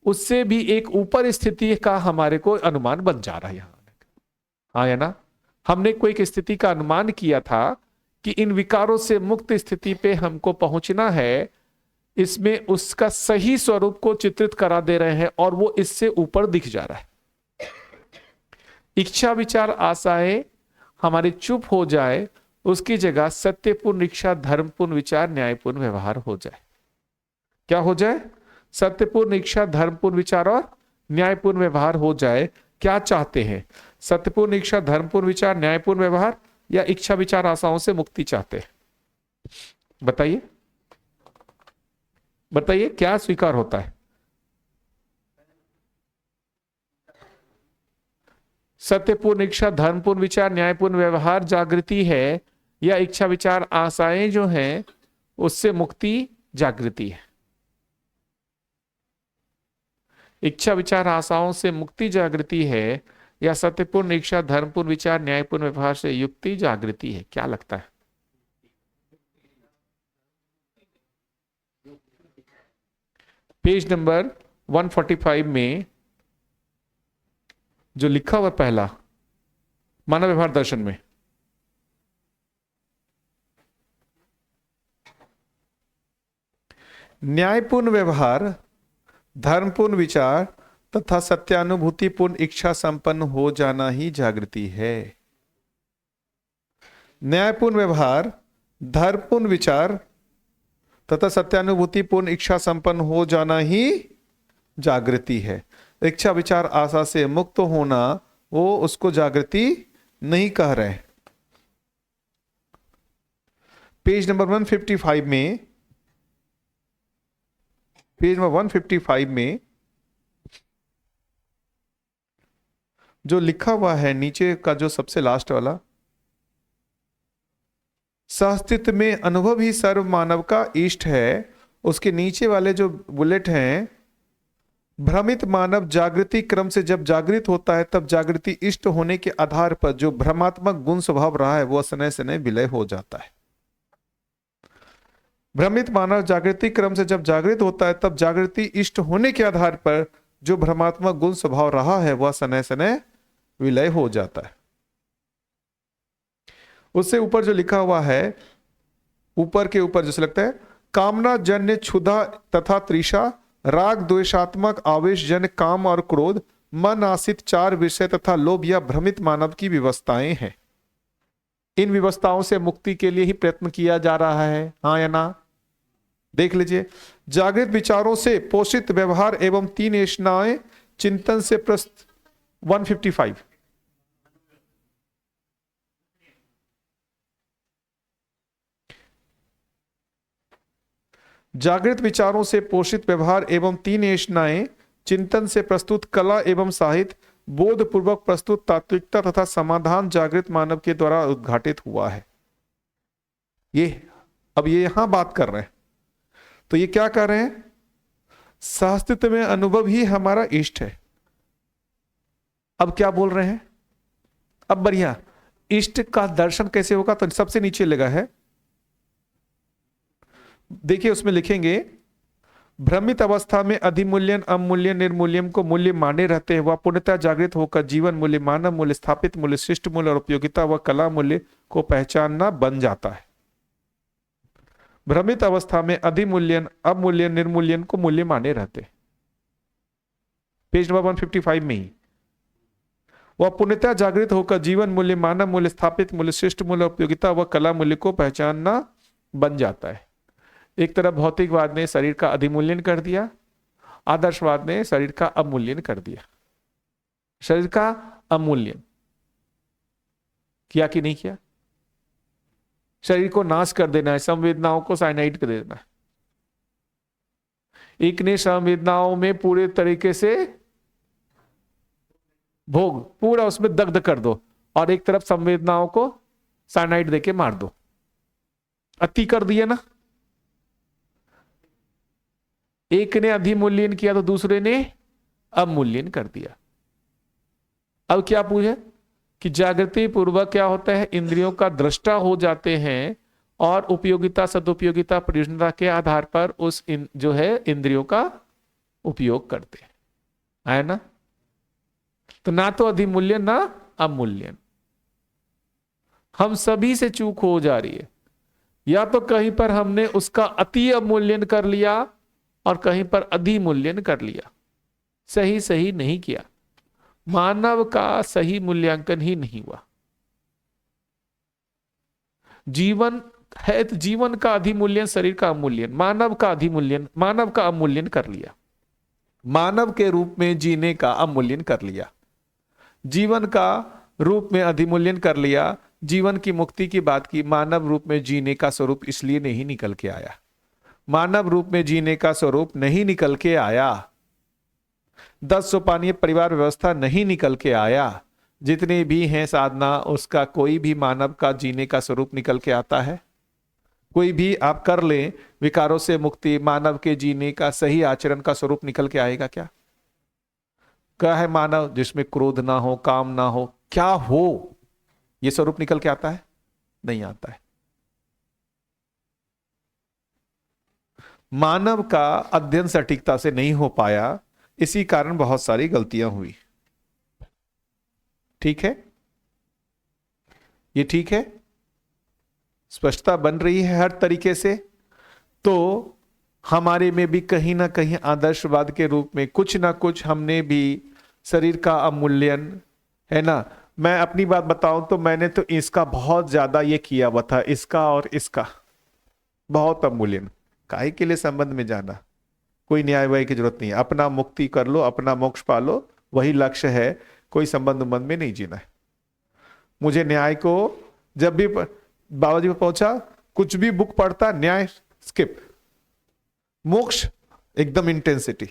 उससे भी एक ऊपर स्थिति का हमारे को अनुमान बन जा रहा है यहां। हाँ, है ना। हमने कोई एक स्थिति का अनुमान किया था कि इन विकारों से मुक्त स्थिति पे हमको पहुंचना है, इसमें उसका सही स्वरूप को चित्रित करा दे रहे हैं और वो इससे ऊपर दिख जा रहा है। इच्छा विचार आशाएं हमारे चुप हो जाए, उसकी जगह सत्यपूर्ण इच्छा, धर्मपूर्ण विचार, न्यायपूर्ण व्यवहार हो जाए। क्या हो जाए? सत्यपूर्ण इच्छा, धर्मपूर्ण विचार और न्यायपूर्ण व्यवहार हो जाए। क्या चाहते हैं? सत्यपूर्ण इच्छा, धर्मपूर्ण विचार, न्यायपूर्ण व्यवहार, या इच्छा विचार आशाओं से मुक्ति चाहते हैं? बताइए, बताइए क्या स्वीकार होता है? सत्यपूर्ण इच्छा, धर्मपूर्ण विचार, न्यायपूर्ण व्यवहार जागृति है, या इच्छा विचार आशाएं जो हैं उससे मुक्ति जागृति है? इच्छा विचार आशाओं से मुक्ति जागृति है, या सत्यपूर्ण इच्छा, धर्मपूर्ण विचार, न्यायपूर्ण व्यवहार से युक्ति जागृति है? क्या लगता है? पेज नंबर 145 में जो लिखा हुआ पहला मानव व्यवहार दर्शन में, न्यायपूर्ण व्यवहार, धर्मपूर्ण विचार तथा सत्यानुभूतिपूर्ण इच्छा संपन्न हो जाना ही जागृति है। न्यायपूर्ण व्यवहार, धर्मपूर्ण विचार तथा सत्यानुभूतिपूर्ण इच्छा संपन्न हो जाना ही जागृति है। इच्छा विचार आशा से मुक्त होना, वो उसको जागृति नहीं कह रहे। पेज नंबर 155 में, पेज नंबर 155 में जो लिखा हुआ है नीचे का, जो सबसे लास्ट वाला, सहस्तित्व में अनुभव ही सर्व मानव का इष्ट है, उसके नीचे वाले जो बुलेट हैं, भ्रमित मानव जागृति क्रम से जब जागृत होता है तब जागृति इष्ट होने के आधार पर जो भ्रमात्मक गुण स्वभाव रहा है वह सनय सनय विलय हो जाता है। भ्रमित मानव जागृति क्रम से जब जागृत होता है तब जागृति इष्ट होने के आधार पर जो भ्रमात्मक गुण स्वभाव रहा है वह सनय सनय विलय हो जाता है। उससे ऊपर जो लिखा हुआ है, ऊपर के ऊपर जैसे लगता है, कामना जन्य क्षुधा तथा तृषा, राग द्वेषात्मक आवेश जन्य काम और क्रोध, मन आश्रित चार विषय तथा लोभ या भ्रमित मानव की व्यवस्थाएं हैं। इन व्यवस्थाओं से मुक्ति के लिए ही प्रयत्न किया जा रहा है। हाँ या ना? देख लीजिए, जागृत विचारों से पोषित व्यवहार एवं तीन येषणाएं चिंतन से 155, जागृत विचारों से पोषित व्यवहार एवं तीन येषणाएं चिंतन से प्रस्तुत कला एवं साहित्य, बोध पूर्वक प्रस्तुत तात्विकता तथा समाधान जागृत मानव के द्वारा उद्घाटित हुआ है। ये अब ये यहां बात कर रहे हैं, तो ये क्या कर रहे हैं? सहस्तित्व में अनुभव ही हमारा इष्ट है। अब क्या बोल रहे हैं? अब बढ़िया, इष्ट का दर्शन कैसे होगा? तो सबसे नीचे लगा है, देखिए उसमें लिखेंगे, भ्रमित अवस्था में अधिमूल्यन अवमूल्यन निर्मूल्यन को मूल्य माने रहते हैं, वह पूर्णतः जागृत होकर जीवन मूल्य, मानव मूल्य, स्थापित मूल्य, शिष्ट मूल्य और उपयोगिता व कला मूल्य को पहचानना बन जाता है। भ्रमित अवस्था में अधिमूल्यन अवमूल्यन निर्मूल्यन को मूल्य माने रहते हैं। पेज नंबर 155 में ही, वह पूर्णतः जागृत होकर जीवन मूल्य, मानव मूल्य, स्थापित मूल्य, शिष्ट मूल्य, उपयोगिता व कला मूल्य को पहचानना बन जाता है। एक तरफ भौतिकवाद ने शरीर का अधिमूल्यन कर दिया, आदर्शवाद ने शरीर का अवमूल्यन कर दिया। शरीर का अवमूल्यन किया कि नहीं किया? शरीर को नाश कर देना है, संवेदनाओं को साइनाइड कर देना है। एक ने संवेदनाओं में पूरे तरीके से भोग, पूरा उसमें दग्ध कर दो, और एक तरफ संवेदनाओं को साइनाइड देके मार दो। अति कर दिया ना। एक ने अधिमूल्यन किया तो दूसरे ने अवमूल्यन कर दिया। अब क्या पूछे कि जागृति पूर्वक क्या होता है, इंद्रियों का दृष्टा हो जाते हैं और उपयोगिता सदुपयोगिता प्रयोजनता के आधार पर उस जो है इंद्रियों का उपयोग करते हैं, है ना। तो ना तो अधिमूल्यन ना अवमूल्यन। हम सभी से चूक हो जा रही है, या तो कहीं पर हमने उसका अति अवमूल्यन कर लिया और कहीं पर अधिमूल्यन कर लिया, सही सही नहीं किया। मानव का सही मूल्यांकन ही नहीं हुआ। जीवन है तो जीवन का अधिमूल्यन, शरीर का अवमूल्यन, मानव का अधिमूल्यन, मानव का अवमूल्यन कर लिया, मानव के रूप में जीने का अवमूल्यन कर लिया, जीवन का रूप में अधिमूल्यन कर लिया, जीवन की मुक्ति की बात की। मानव रूप में जीने का स्वरूप इसलिए नहीं निकल के आया, मानव रूप में जीने का स्वरूप नहीं निकल के आया, 10 सोपानीय परिवार व्यवस्था नहीं निकल के आया। जितने भी हैं साधना, उसका कोई भी मानव का जीने का स्वरूप निकल के आता है? कोई भी आप कर लें, विकारों से मुक्ति, मानव के जीने का सही आचरण का स्वरूप निकल के आएगा क्या? क्या है मानव? जिसमें क्रोध ना हो, काम ना हो, क्या हो, यह स्वरूप निकल के आता है? नहीं आता है। मानव का अध्ययन सटीकता से नहीं हो पाया, इसी कारण बहुत सारी गलतियां हुई। ठीक है, ये ठीक है, स्पष्टता बन रही है हर तरीके से। तो हमारे में भी कहीं ना कहीं आदर्शवाद के रूप में कुछ ना कुछ हमने भी शरीर का अवमूल्यन, है ना। मैं अपनी बात बताऊं तो मैंने तो इसका बहुत ज्यादा ये किया हुआ था, इसका और इसका बहुत अवमूल्यन। काहे के लिए संबंध में जाना? कोई न्याय वाय की जरूरत नहीं है, अपना मुक्ति कर लो, अपना मोक्ष पालो, वही लक्ष्य है। कोई संबंध में नहीं जीना है। मुझे न्याय को जब भी बाबा जी पे पहुंचा, कुछ भी बुक पढ़ता, न्याय स्किप, मोक्ष एकदम इंटेंसिटी,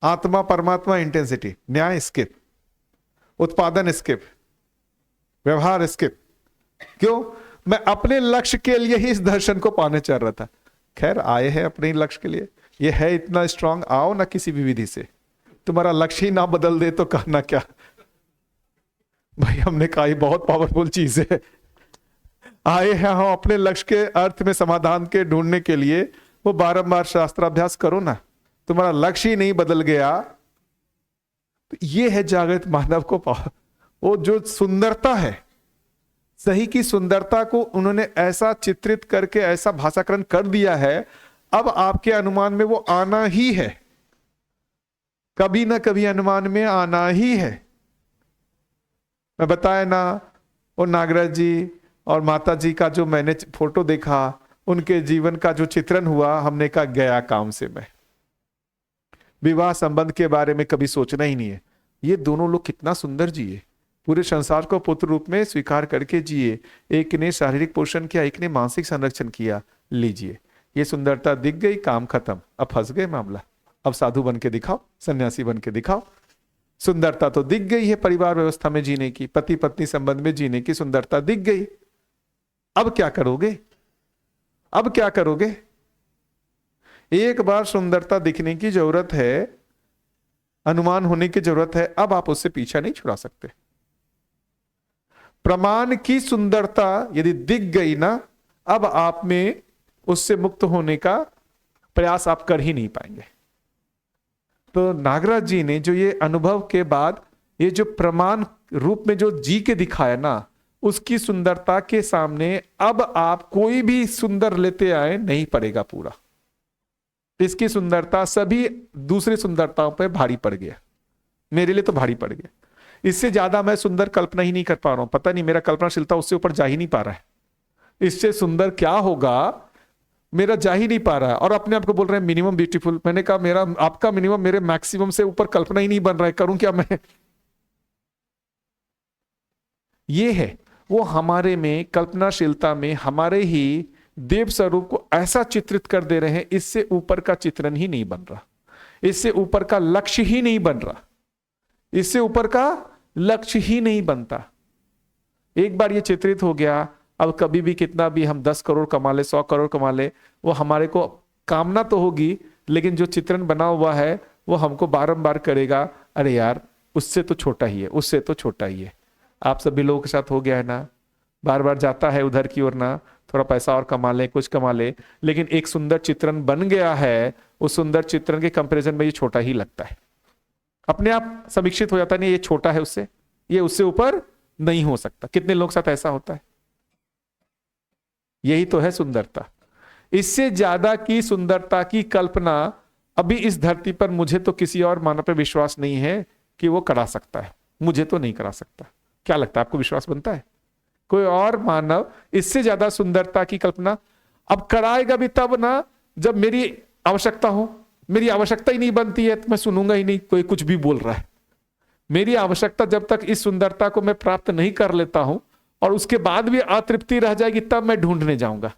आत्मा परमात्मा इंटेंसिटी, न्याय स्किप, उत्पादन स्किप, व्यवहार स्किप। क्यों? मैं अपने लक्ष्य के लिए ही इस दर्शन को पाने चल रहा था। खैर आए हैं अपने लक्ष्य के लिए, ये है इतना स्ट्रांग, आओ ना किसी भी विधि से। तुम्हारा लक्ष्य ही ना बदल दे तो कहना क्या भाई। हमने कहा बहुत पावरफुल चीज है। आए हैं हम अपने लक्ष्य के अर्थ में समाधान के ढूंढने के लिए, वो बारंबार शास्त्राभ्यास करो ना, तुम्हारा लक्ष्य ही नहीं बदल गया। तो ये है जागृत मानव को वो जो सुंदरता है, सही की सुंदरता को उन्होंने ऐसा चित्रित करके ऐसा भाषाकरण कर दिया है, अब आपके अनुमान में वो आना ही है, कभी ना कभी अनुमान में आना ही है। मैं बताया ना, वो नागराज जी और माता जी का जो मैंने फोटो देखा, उनके जीवन का जो चित्रण हुआ, हमने कहा गया काम से। मैं विवाह संबंध के बारे में कभी सोचना ही नहीं है। ये दोनों लोग कितना सुंदर जिए, पूरे संसार को पुत्र रूप में स्वीकार करके जिए। एक ने शारीरिक पोषण किया, एक ने मानसिक संरक्षण किया। लीजिए, ये सुंदरता दिख गई, काम खत्म। अब फंस गए मामला। अब साधु बन के दिखाओ, सन्यासी बन के दिखाओ। सुंदरता तो दिख गई है, परिवार व्यवस्था में जीने की, पति पत्नी संबंध में जीने की सुंदरता दिख गई। अब क्या करोगे? अब क्या करोगे? एक बार सुंदरता दिखने की जरूरत है, अनुमान होने की जरूरत है, अब आप उससे पीछा नहीं छुड़ा सकते। प्रमाण की सुंदरता यदि दिख गई ना, अब आप में उससे मुक्त होने का प्रयास आप कर ही नहीं पाएंगे। तो नागराज जी ने जो ये अनुभव के बाद ये जो प्रमाण रूप में जो जी के दिखाया ना, उसकी सुंदरता के सामने अब आप कोई भी सुंदर लेते आए नहीं पड़ेगा पूरा। इसकी सुंदरता सभी दूसरी सुंदरताओं पर भारी पड़ गया। मेरे लिए तो भारी पड़ गया। इससे ज्यादा मैं सुंदर कल्पना ही नहीं कर पा रहा हूं। पता नहीं मेरा कल्पनाशीलता उससे ऊपर जा ही नहीं पा रहा है। इससे सुंदर क्या होगा मेरा जा ही नहीं पा रहा है। और अपने आप को बोल रहे हैं मिनिमम ब्यूटीफुल। मैंने कहा मेरा आपका मिनिमम मेरे मैक्सिमम से ऊपर कल्पना ही नहीं बन रहा है, करूं क्या मैं? ये है। वो हमारे में कल्पनाशीलता में हमारे ही देव स्वरूप को ऐसा चित्रित कर दे रहे हैं, इससे ऊपर का चित्रण ही नहीं बन रहा, इससे ऊपर का लक्ष्य ही नहीं बन रहा, इससे ऊपर का लक्ष्य ही नहीं बनता। एक बार ये चित्रित हो गया, अब कभी भी कितना भी हम 10 करोड़ कमा ले, 100 करोड़ कमा ले, वो हमारे को कामना तो होगी, लेकिन जो चित्रण बना हुआ है वो हमको बारंबार करेगा, अरे यार उससे तो छोटा ही है, उससे तो छोटा ही है। आप सभी लोगों के साथ हो गया है ना, बार बार जाता है उधर की ओर ना, थोड़ा पैसा और कमा ले, कुछ कमा ले, लेकिन एक सुंदर चित्रण बन गया है, उस सुंदर चित्रण के कंपैरिजन में ये छोटा ही लगता है, अपने आप समीक्षित हो जाता नहीं, ये छोटा है उससे, ये उससे ऊपर नहीं हो सकता। कितने लोग साथ ऐसा होता है? यही तो है सुंदरता। इससे ज्यादा की सुंदरता की कल्पना अभी इस धरती पर मुझे तो किसी और मानव पर विश्वास नहीं है कि वो करा सकता है, मुझे तो नहीं करा सकता। क्या लगता है आपको, विश्वास बनता है कोई और मानव इससे ज्यादा सुंदरता की कल्पना अब कराएगा भी तब ना जब मेरी आवश्यकता हो? मेरी आवश्यकता ही नहीं बनती है तो मैं सुनूंगा ही नहीं कोई कुछ भी बोल रहा है। मेरी आवश्यकता जब तक इस सुंदरता को मैं प्राप्त नहीं कर लेता हूं और उसके बाद भी अतृप्ति रह जाएगी, तब मैं ढूंढने जाऊंगा।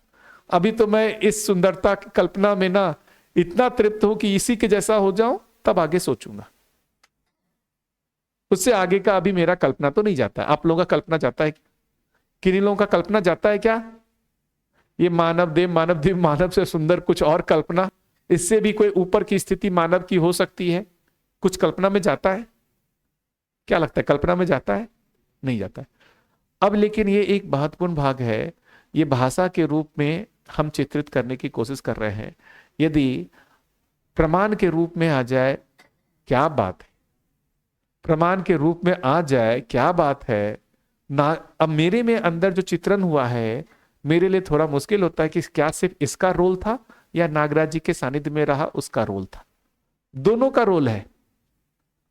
अभी तो मैं इस सुंदरता की कल्पना में ना इतना तृप्त हूं कि इसी के जैसा हो जाऊं, तब आगे सोचूंगा। उससे आगे का अभी मेरा कल्पना तो नहीं जाता है। आप लोगों का कल्पना जाता है? किन्हीं लोगों का कल्पना जाता है क्या? ये मानव देव मानव से सुंदर कुछ और कल्पना, इससे भी कोई ऊपर की स्थिति मानव की हो सकती है, कुछ कल्पना में जाता है? क्या लगता है, कल्पना में जाता है? नहीं जाता है। अब लेकिन ये एक महत्वपूर्ण भाग है, ये भाषा के रूप में हम चित्रित करने की कोशिश कर रहे हैं। यदि प्रमाण के रूप में आ जाए, क्या बात है, प्रमाण के रूप में आ जाए, क्या बात है ना। अब मेरे में अंदर जो चित्रण हुआ है, मेरे लिए थोड़ा मुश्किल होता है कि क्या सिर्फ इसका रोल था या नागराज जी के सानिध्य में रहा उसका रोल था। दोनों का रोल है,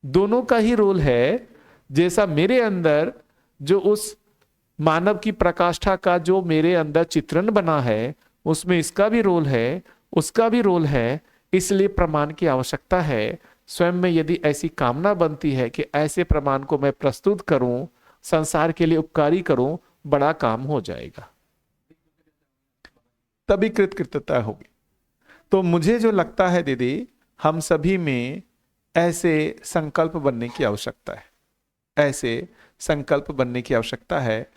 दोनों का ही रोल है। जैसा मेरे अंदर जो उस मानव की प्रकाष्ठा का जो मेरे अंदर चित्रण बना है, उसमें इसका भी रोल है, उसका भी रोल है। इसलिए प्रमाण की आवश्यकता है। स्वयं में यदि ऐसी कामना बनती है कि ऐसे प्रमाण को मैं प्रस्तुत करूं, संसार के लिए उपकारी करूं, बड़ा काम हो जाएगा, तभी कृतकृत्यता होगी। तो मुझे जो लगता है दीदी, हम सभी में ऐसे संकल्प बनने की आवश्यकता है, ऐसे संकल्प बनने की आवश्यकता है।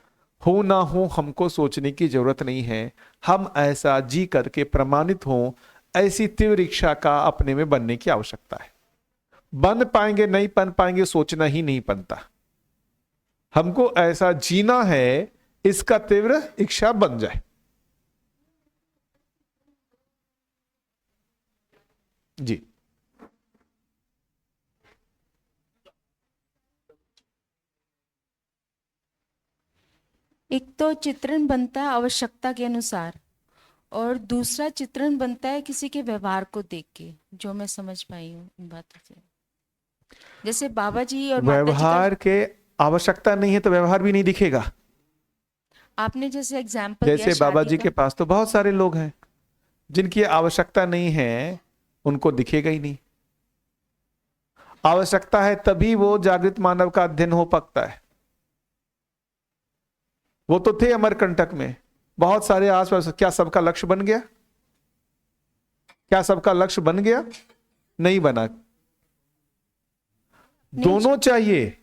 हो ना हो हमको सोचने की जरूरत नहीं है, हम ऐसा जी करके प्रमाणित हों, ऐसी तीव्र इच्छा का अपने में बनने की आवश्यकता है। बन पाएंगे नहीं बन पाएंगे, सोचना ही नहीं बनता। हमको ऐसा जीना है, इसका तीव्र इच्छा बन जाए। जी, एक तो चित्रण बनता है आवश्यकता के अनुसार, और दूसरा चित्रण बनता है किसी के व्यवहार को देख के, जो मैं समझ पाई हूँ इन बातों से। जैसे बाबा जी और माता जी व्यवहार के आवश्यकता नहीं है तो व्यवहार भी नहीं दिखेगा। आपने जैसे एग्जाम्पल जैसे बाबा जी के पास तो बहुत सारे लोग हैं जिनकी आवश्यकता नहीं है, उनको दिखेगा ही नहीं। आवश्यकता है तभी वो जागृत मानव का अध्ययन हो पाता है। वो तो थे अमरकंटक में, बहुत सारे आसपास। क्या सबका लक्ष्य बन गया? क्या सबका लक्ष्य बन गया? नहीं बना। दोनों चाहिए,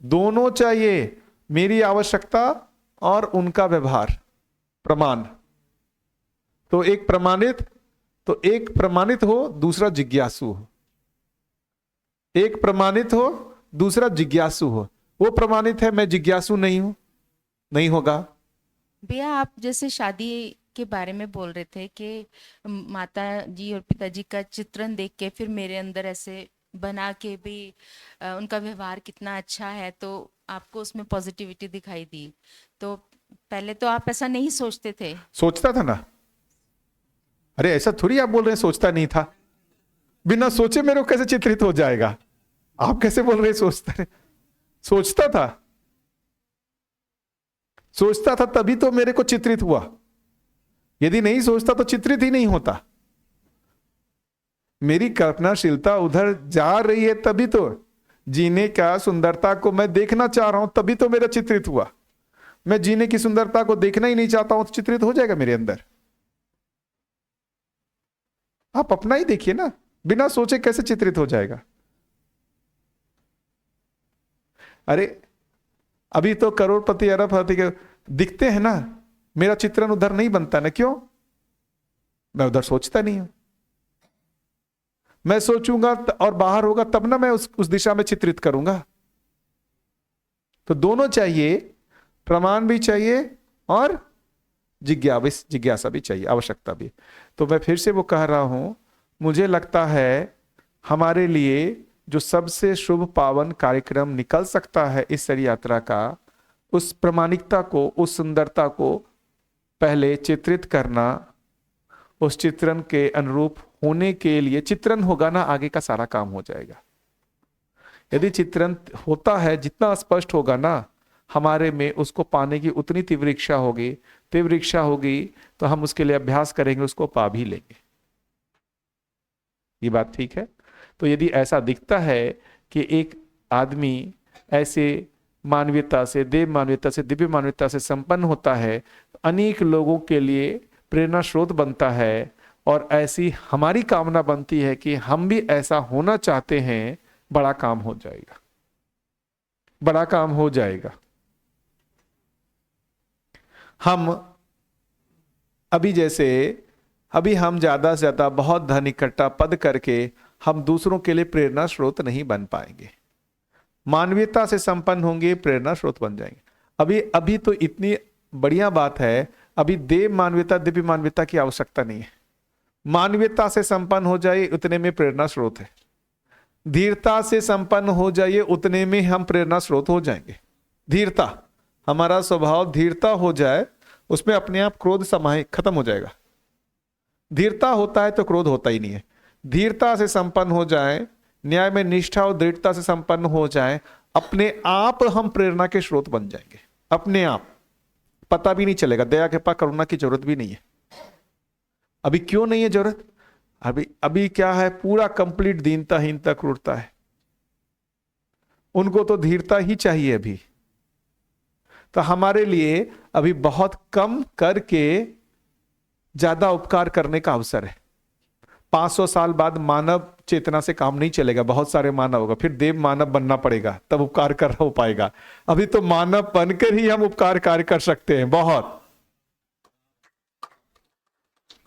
दोनों चाहिए, मेरी आवश्यकता और उनका व्यवहार, प्रमाण। तो एक प्रमाणित हो, दूसरा जिज्ञासु हो। एक प्रमाणित हो, दूसरा जिज्ञासु हो। वो प्रमाणित है, मैं जिज्ञासु नहीं हूं, नहीं होगा। भैया आप जैसे शादी के बारे में बोल रहे थे कि माता जी और पिताजी का चित्रण देख के फिर मेरे अंदर ऐसे बना के भी उनका व्यवहार कितना अच्छा है, तो आपको उसमें पॉजिटिविटी दिखाई दी। तो पहले तो आप ऐसा नहीं सोचते थे। सोचता था ना। अरे ऐसा थोड़ी आप बोल रहे हैं सोचता नहीं था। बिना सोचे मेरे को कैसे चित्रित हो जाएगा? आप कैसे बोल रहे हैं सोचता है? सोचता था, सोचता था तभी तो मेरे को चित्रित हुआ। यदि नहीं सोचता तो चित्रित ही नहीं होता। मेरी कल्पनाशीलता उधर जा रही है, तभी तो जीने का सुंदरता को मैं देखना चाह रहा हूं, तभी तो मेरा चित्रित हुआ। मैं जीने की सुंदरता को देखना ही नहीं चाहता हूं तो चित्रित हो जाएगा मेरे अंदर। आप अपना ही देखिए ना, बिना सोचे कैसे चित्रित हो जाएगा। अरे अभी तो करोड़पति अरबपति के दिखते हैं ना, मेरा चित्रण उधर नहीं बनता ना, क्यों? मैं उधर सोचता नहीं हूं। मैं सोचूंगा और बाहर होगा तब ना मैं उस दिशा में चित्रित करूंगा। तो दोनों चाहिए, प्रमाण भी चाहिए और जिज्ञासा भी चाहिए, आवश्यकता भी। तो मैं फिर से वो कह रहा हूं, मुझे लगता है हमारे लिए जो सबसे शुभ पावन कार्यक्रम निकल सकता है इस शरीर यात्रा का, उस प्रामाणिकता को, उस सुंदरता को पहले चित्रित करना, उस चित्रण के अनुरूप होने के लिए चित्रण होगा ना, आगे का सारा काम हो जाएगा। यदि चित्रण होता है, जितना स्पष्ट होगा ना हमारे में, उसको पाने की उतनी तीव्र इच्छा होगी तो हम उसके लिए अभ्यास करेंगे, उसको पा भी लेंगे। ये बात ठीक है? तो यदि ऐसा दिखता है कि एक आदमी ऐसे मानवीयता से, देव मानवीयता से, दिव्य मानवीयता से संपन्न होता है, अनेक लोगों के लिए प्रेरणा स्रोत बनता है, और ऐसी हमारी कामना बनती है कि हम भी ऐसा होना चाहते हैं, बड़ा काम हो जाएगा, बड़ा काम हो जाएगा। हम अभी हम ज्यादा से ज्यादा बहुत धन इकट्ठा पद करके हम दूसरों के लिए प्रेरणा स्रोत नहीं बन पाएंगे। मानवीयता से संपन्न होंगे, प्रेरणा स्रोत बन जाएंगे। अभी तो इतनी बढ़िया बात है, अभी देव मानवीयता, दिव्य मानवीयता की आवश्यकता नहीं है। मानवीयता से संपन्न हो जाए उतने में प्रेरणा स्रोत है, धीरता से संपन्न हो जाइए उतने में हम प्रेरणा स्रोत हो जाएंगे। धीरता, हमारा स्वभाव धीरता हो जाए, उसमें अपने आप क्रोध समाहित खत्म हो जाएगा। धीरता होता है तो क्रोध होता ही नहीं है। धीरता से संपन्न हो जाए, न्याय में निष्ठा और दृढ़ता से संपन्न हो जाए, अपने आप हम प्रेरणा के स्रोत बन जाएंगे, अपने आप, पता भी नहीं चलेगा। दया कृपा करुणा की जरूरत भी नहीं है। अभी क्यों नहीं है जरूरत? अभी क्या है, पूरा कंप्लीट दीनता क्रूरता है। उनको तो धीरता ही चाहिए अभी। तो हमारे लिए अभी बहुत कम करके ज्यादा उपकार करने का अवसर है। 500 साल बाद मानव चेतना से काम नहीं चलेगा, बहुत सारे मानव होगा, फिर देव मानव बनना पड़ेगा, तब उपकार कर हो पाएगा। अभी तो मानव बनकर ही हम उपकार कार्य कर सकते हैं। बहुत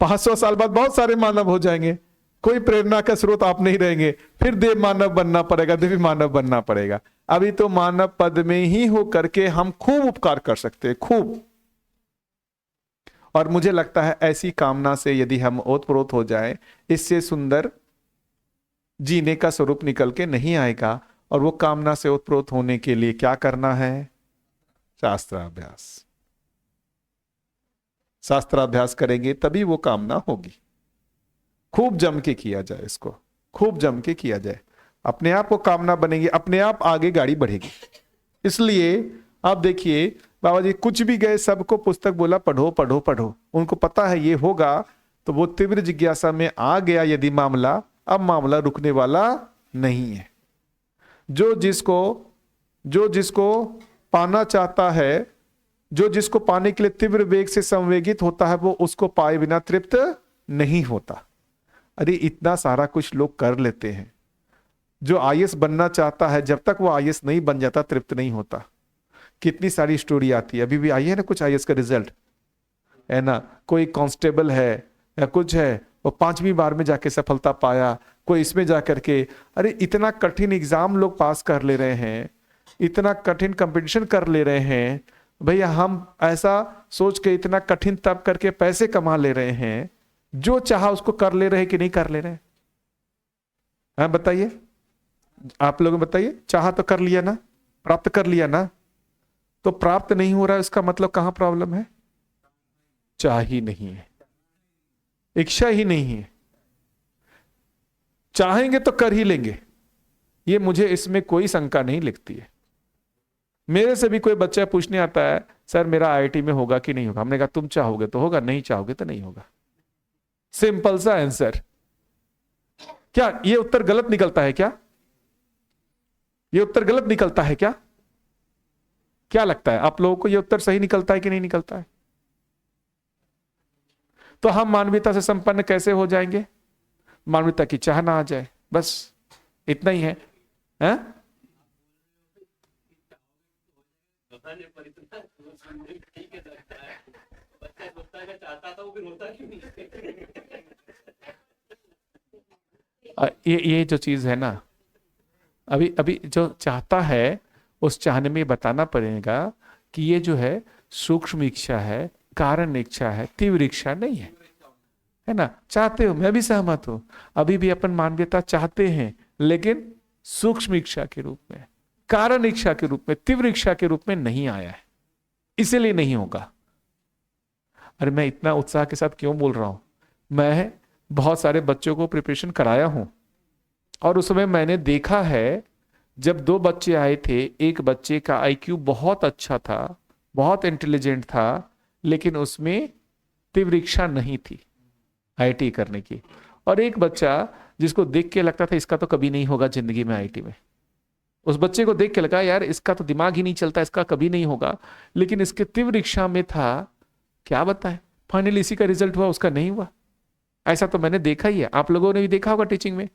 500 साल बाद बहुत सारे मानव हो जाएंगे, कोई प्रेरणा का स्रोत आप नहीं रहेंगे, फिर देव मानव बनना पड़ेगा, दिव्य मानव बनना पड़ेगा। अभी तो मानव पद में ही हो करके हम खूब उपकार कर सकते हैं, खूब। और मुझे लगता है ऐसी कामना से यदि हम ओतप्रोत हो जाए, इससे सुंदर जीने का स्वरूप निकल के नहीं आएगा। और वो कामना से ओतप्रोत होने के लिए क्या करना है? शास्त्राभ्यास। शास्त्राभ्यास करेंगे तभी वो कामना होगी। खूब जम के किया जाए इसको, खूब जम के किया जाए, अपने आप को कामना बनेगी, अपने आप आगे गाड़ी बढ़ेगी। इसलिए आप देखिए बाबा जी कुछ भी गए, सबको पुस्तक बोला पढ़ो पढ़ो पढ़ो, उनको पता है ये होगा, तो वो तीव्र जिज्ञासा में आ गया यदि मामला, अब मामला रुकने वाला नहीं है। जो जिसको पाना चाहता है, जो जिसको पाने के लिए तीव्र वेग से संवेगित होता है, वो उसको पाए बिना तृप्त नहीं होता। अरे इतना सारा कुछ लोग कर लेते हैं। जो आईएएस बनना चाहता है, जब तक वो आईएएस नहीं बन जाता तृप्त नहीं होता। कितनी सारी स्टोरी आती है, अभी भी आई है ना कुछ आईएएस का रिजल्ट, है ना। कोई कांस्टेबल है या कुछ है, वो 5वीं बार में जाके सफलता पाया, कोई इसमें जाकर के। अरे इतना कठिन एग्जाम लोग पास कर ले रहे हैं, इतना कठिन कंपटीशन कर ले रहे हैं भैया, हम ऐसा सोच के इतना कठिन तप करके पैसे कमा ले रहे हैं, जो चाहा उसको कर ले रहे हैं कि नहीं कर ले रहे हैं? हाँ बताइए, आप लोग बताइए। चाहा तो कर लिया ना, प्राप्त कर लिया ना, तो प्राप्त नहीं हो रहा है, इसका मतलब कहां प्रॉब्लम है? चाह ही नहीं है, इच्छा ही नहीं है। चाहेंगे तो कर ही लेंगे, ये मुझे इसमें कोई शंका नहीं लगती है। मेरे से भी कोई बच्चा पूछने आता है, सर मेरा आईआईटी में होगा कि नहीं होगा? हमने कहा तुम चाहोगे तो होगा, नहीं चाहोगे तो नहीं होगा। सिंपल सा आंसर। क्या ये उत्तर गलत निकलता है क्या? ये उत्तर गलत निकलता है क्या? क्या लगता है आप लोगों को ये उत्तर सही निकलता है कि नहीं निकलता है? तो हम मानवीयता से संपन्न कैसे हो जाएंगे? मानवीयता की चाहना आ जाए, बस इतना ही है, हैं? ये जो चीज है ना, अभी अभी जो चाहता है उस चाहने में बताना पड़ेगा कि ये जो है सूक्ष्म इच्छा है, कारण इच्छा है, तीव्र इच्छा नहीं है ना? चाहते हो, मैं भी सहमत हूं, अभी भी अपन मानवीयता चाहते हैं, लेकिन सूक्ष्म इच्छा के रूप में, कारण इच्छा के रूप में, तीव्र इच्छा के रूप में नहीं आया है, इसीलिए नहीं होगा। अरे मैं इतना उत्साह के साथ क्यों बोल रहा हूं? मैं बहुत सारे बच्चों को प्रिपरेशन कराया हूं और उस समय मैंने देखा है, जब 2 बच्चे आए थे, एक बच्चे का आईक्यू बहुत अच्छा था, बहुत इंटेलिजेंट था, लेकिन उसमें तीव्र इच्छा नहीं थी आईआईटी करने की, और एक बच्चा जिसको देख के लगता था इसका तो कभी नहीं होगा जिंदगी में आईआईटी में। उस बच्चे को देख के लगा यार इसका तो दिमाग ही नहीं चलता, इसका कभी नहीं होगा, लेकिन इसके तीव्र इच्छा में था। क्या बताएं, फाइनली इसी का रिजल्ट हुआ, उसका नहीं हुआ। ऐसा तो मैंने देखा ही है, आप लोगों ने भी देखा होगा टीचिंग में,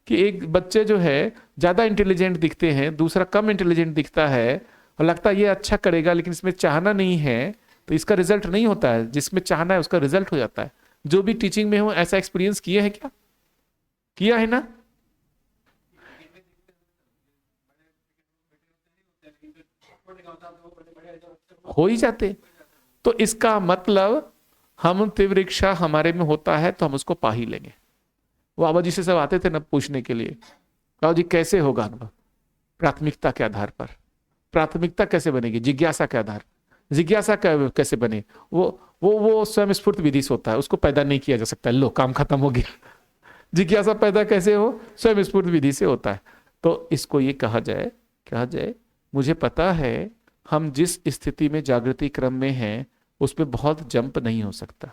कि एक बच्चे जो है ज्यादा इंटेलिजेंट दिखते हैं, दूसरा कम इंटेलिजेंट दिखता है, और लगता है ये अच्छा करेगा, लेकिन इसमें चाहना नहीं है तो इसका रिजल्ट नहीं होता है, जिसमें चाहना है उसका रिजल्ट हो जाता है। जो भी टीचिंग में हो ऐसा एक्सपीरियंस किए है क्या? किया है ना? हो ही जाते। तो इसका मतलब हम तीव्र इच्छा हमारे में होता है तो हम उसको पा ही लेंगे। वो बाबा जी से सब आते थे ना पूछने के लिए, बाबा जी कैसे होगा अनुभव? प्राथमिकता के आधार पर। प्राथमिकता कैसे बनेगी? जिज्ञासा के आधार। जिज्ञासा कैसे बने? वो स्वयं स्फूर्त विधि से होता है, उसको पैदा नहीं किया जा सकता। लो काम खत्म हो गया। जिज्ञासा पैदा कैसे हो? स्वयं स्फूर्त विधि से होता है। तो इसको ये कहा जाए मुझे पता है हम जिस स्थिति में जागृति क्रम में हैं उसमें बहुत जंप नहीं हो सकता,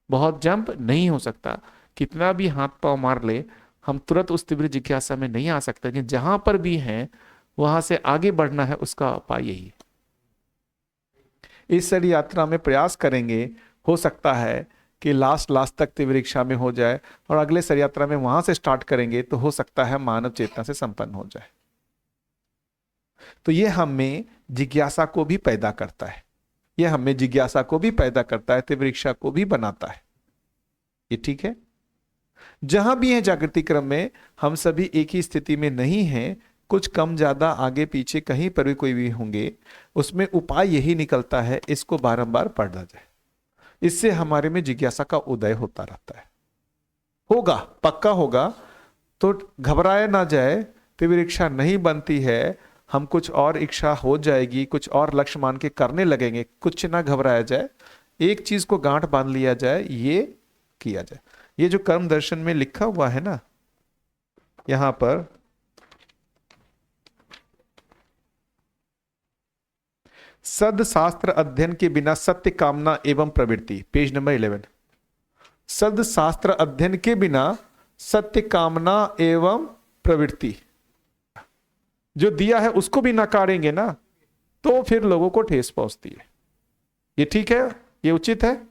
बहुत जंप नहीं हो सकता। कितना भी हाथ पांव मार ले हम तुरंत उस तीव्र जिज्ञासा में नहीं आ सकते, लेकिन जहां पर भी हैं वहां से आगे बढ़ना है, उसका उपाय यही है। इस सारी यात्रा में प्रयास करेंगे, हो सकता है कि लास्ट तक तीव्र इच्छा में हो जाए, और अगले सारी यात्रा में वहां से स्टार्ट करेंगे तो हो सकता है मानव चेतना से संपन्न हो जाए। तो ये हमें जिज्ञासा को भी पैदा करता है, ये हमें जिज्ञासा को भी पैदा करता है, तीव्र इच्छा को भी बनाता है। ये ठीक है। जहां भी है जागृति क्रम में हम सभी एक ही स्थिति में नहीं हैं, कुछ कम ज्यादा आगे पीछे कहीं पर भी कोई भी होंगे। उसमें उपाय यही निकलता है, इसको बारंबार पढ़ना जाए, इससे हमारे में जिज्ञासा का उदय होता रहता है। होगा, पक्का होगा, तो घबराया ना जाए। तीव्र इच्छा नहीं बनती है, हम कुछ और इच्छा हो जाएगी, कुछ और लक्ष्य मान के करने लगेंगे, कुछ ना घबराया जाए। एक चीज को गांठ बांध लिया जाए, ये किया जाए। ये जो कर्म दर्शन में लिखा हुआ है ना, यहां पर सद शास्त्र अध्ययन के बिना सत्य कामना एवं प्रवृत्ति, पेज नंबर 11। सद शास्त्र अध्ययन के बिना सत्य कामना एवं प्रवृत्ति, जो दिया है उसको भी नकारेंगे ना तो फिर लोगों को ठेस पहुंचती है। ये ठीक है, ये उचित है,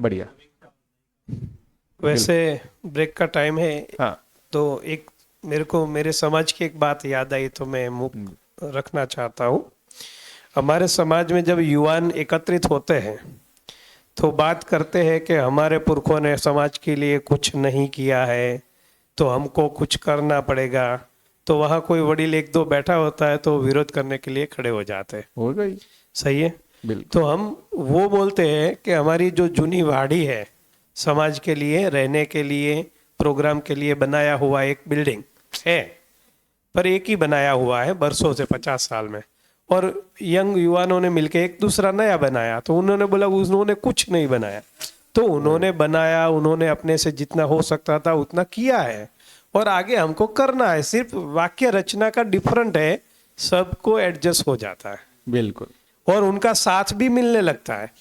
बढ़िया। वैसे ब्रेक का टाइम है। हाँ। तो एक मेरे को मेरे समाज की एक बात याद आई तो मैं मुख रखना चाहता हूँ। हमारे समाज में जब युवान एकत्रित होते हैं तो बात करते हैं कि हमारे पुरखों ने समाज के लिए कुछ नहीं किया है तो हमको कुछ करना पड़ेगा। तो वहाँ कोई वडील एक दो बैठा होता है तो विरोध करने के लिए खड़े हो जाते हैं। हो गई, सही है। बिल्कुल। तो हम वो बोलते हैं कि हमारी जो जूनी वाड़ी है, समाज के लिए रहने के लिए प्रोग्राम के लिए बनाया हुआ एक बिल्डिंग है, पर एक ही बनाया हुआ है बरसों से, 50 साल में, और यंग युवानों ने मिलकर एक दूसरा नया बनाया। तो उन्होंने बोला उन्होंने कुछ नहीं बनाया। तो उन्होंने बनाया, उन्होंने अपने से जितना हो सकता था उतना किया है, और आगे हमको करना है। सिर्फ वाक्य रचना का डिफरेंट है, सबको एडजस्ट हो जाता है। बिल्कुल। और उनका साथ भी मिलने लगता है।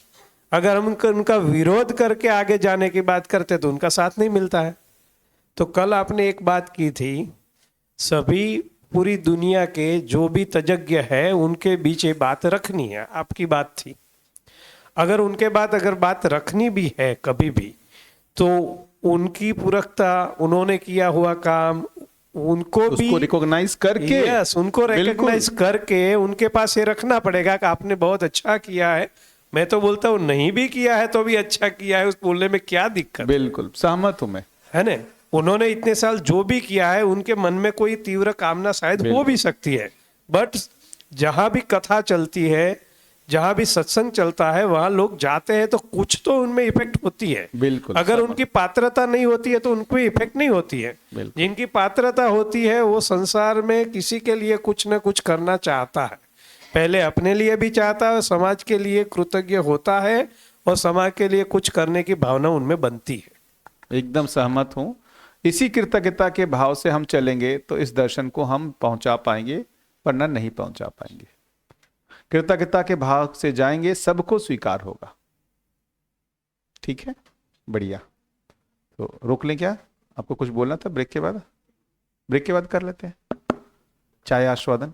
अगर हम उनका विरोध करके आगे जाने की बात करते तो उनका साथ नहीं मिलता है। तो कल आपने एक बात की थी, सभी पूरी दुनिया के जो भी तज्ञ है उनके बीच ये बात रखनी है। आपकी बात थी, अगर उनके बाद अगर बात रखनी भी है कभी भी, तो उनकी पूरकता, उन्होंने किया हुआ काम, उनको भी उसको रिकॉग्नाइज करके, यस, उनको रिकॉग्नाइज करके उनके पास ये रखना पड़ेगा कि आपने बहुत अच्छा किया है। मैं तो बोलता हूँ नहीं भी किया है तो भी अच्छा किया है, उस बोलने में क्या दिक्कत, बिल्कुल सहमत हूं मैं। है ना। उन्होंने इतने साल जो भी किया है उनके मन में कोई तीव्र कामना शायद हो भी सकती है, बट जहां भी कथा चलती है, जहां भी सत्संग चलता है, वहां लोग जाते हैं तो कुछ तो उनमें इफेक्ट होती है। बिल्कुल, अगर समझ। उनकी पात्रता नहीं होती है तो उनको इफेक्ट नहीं होती है। बिल्कुल। जिनकी पात्रता होती है वो संसार में किसी के लिए कुछ ना कुछ करना चाहता है, पहले अपने लिए भी चाहता है, समाज के लिए कृतज्ञ होता है और समाज के लिए कुछ करने की भावना उनमें बनती है। एकदम सहमत हूं। इसी कृतज्ञता के भाव से हम चलेंगे तो इस दर्शन को हम पहुंचा पाएंगे, वरना नहीं पहुंचा पाएंगे। कृतज्ञता के भाव से जाएंगे, सबको स्वीकार होगा। ठीक है, बढ़िया। तो रोक लें क्या? आपको कुछ बोलना था ब्रेक के बाद? ब्रेक के बाद कर लेते हैं चाय आस्वादन।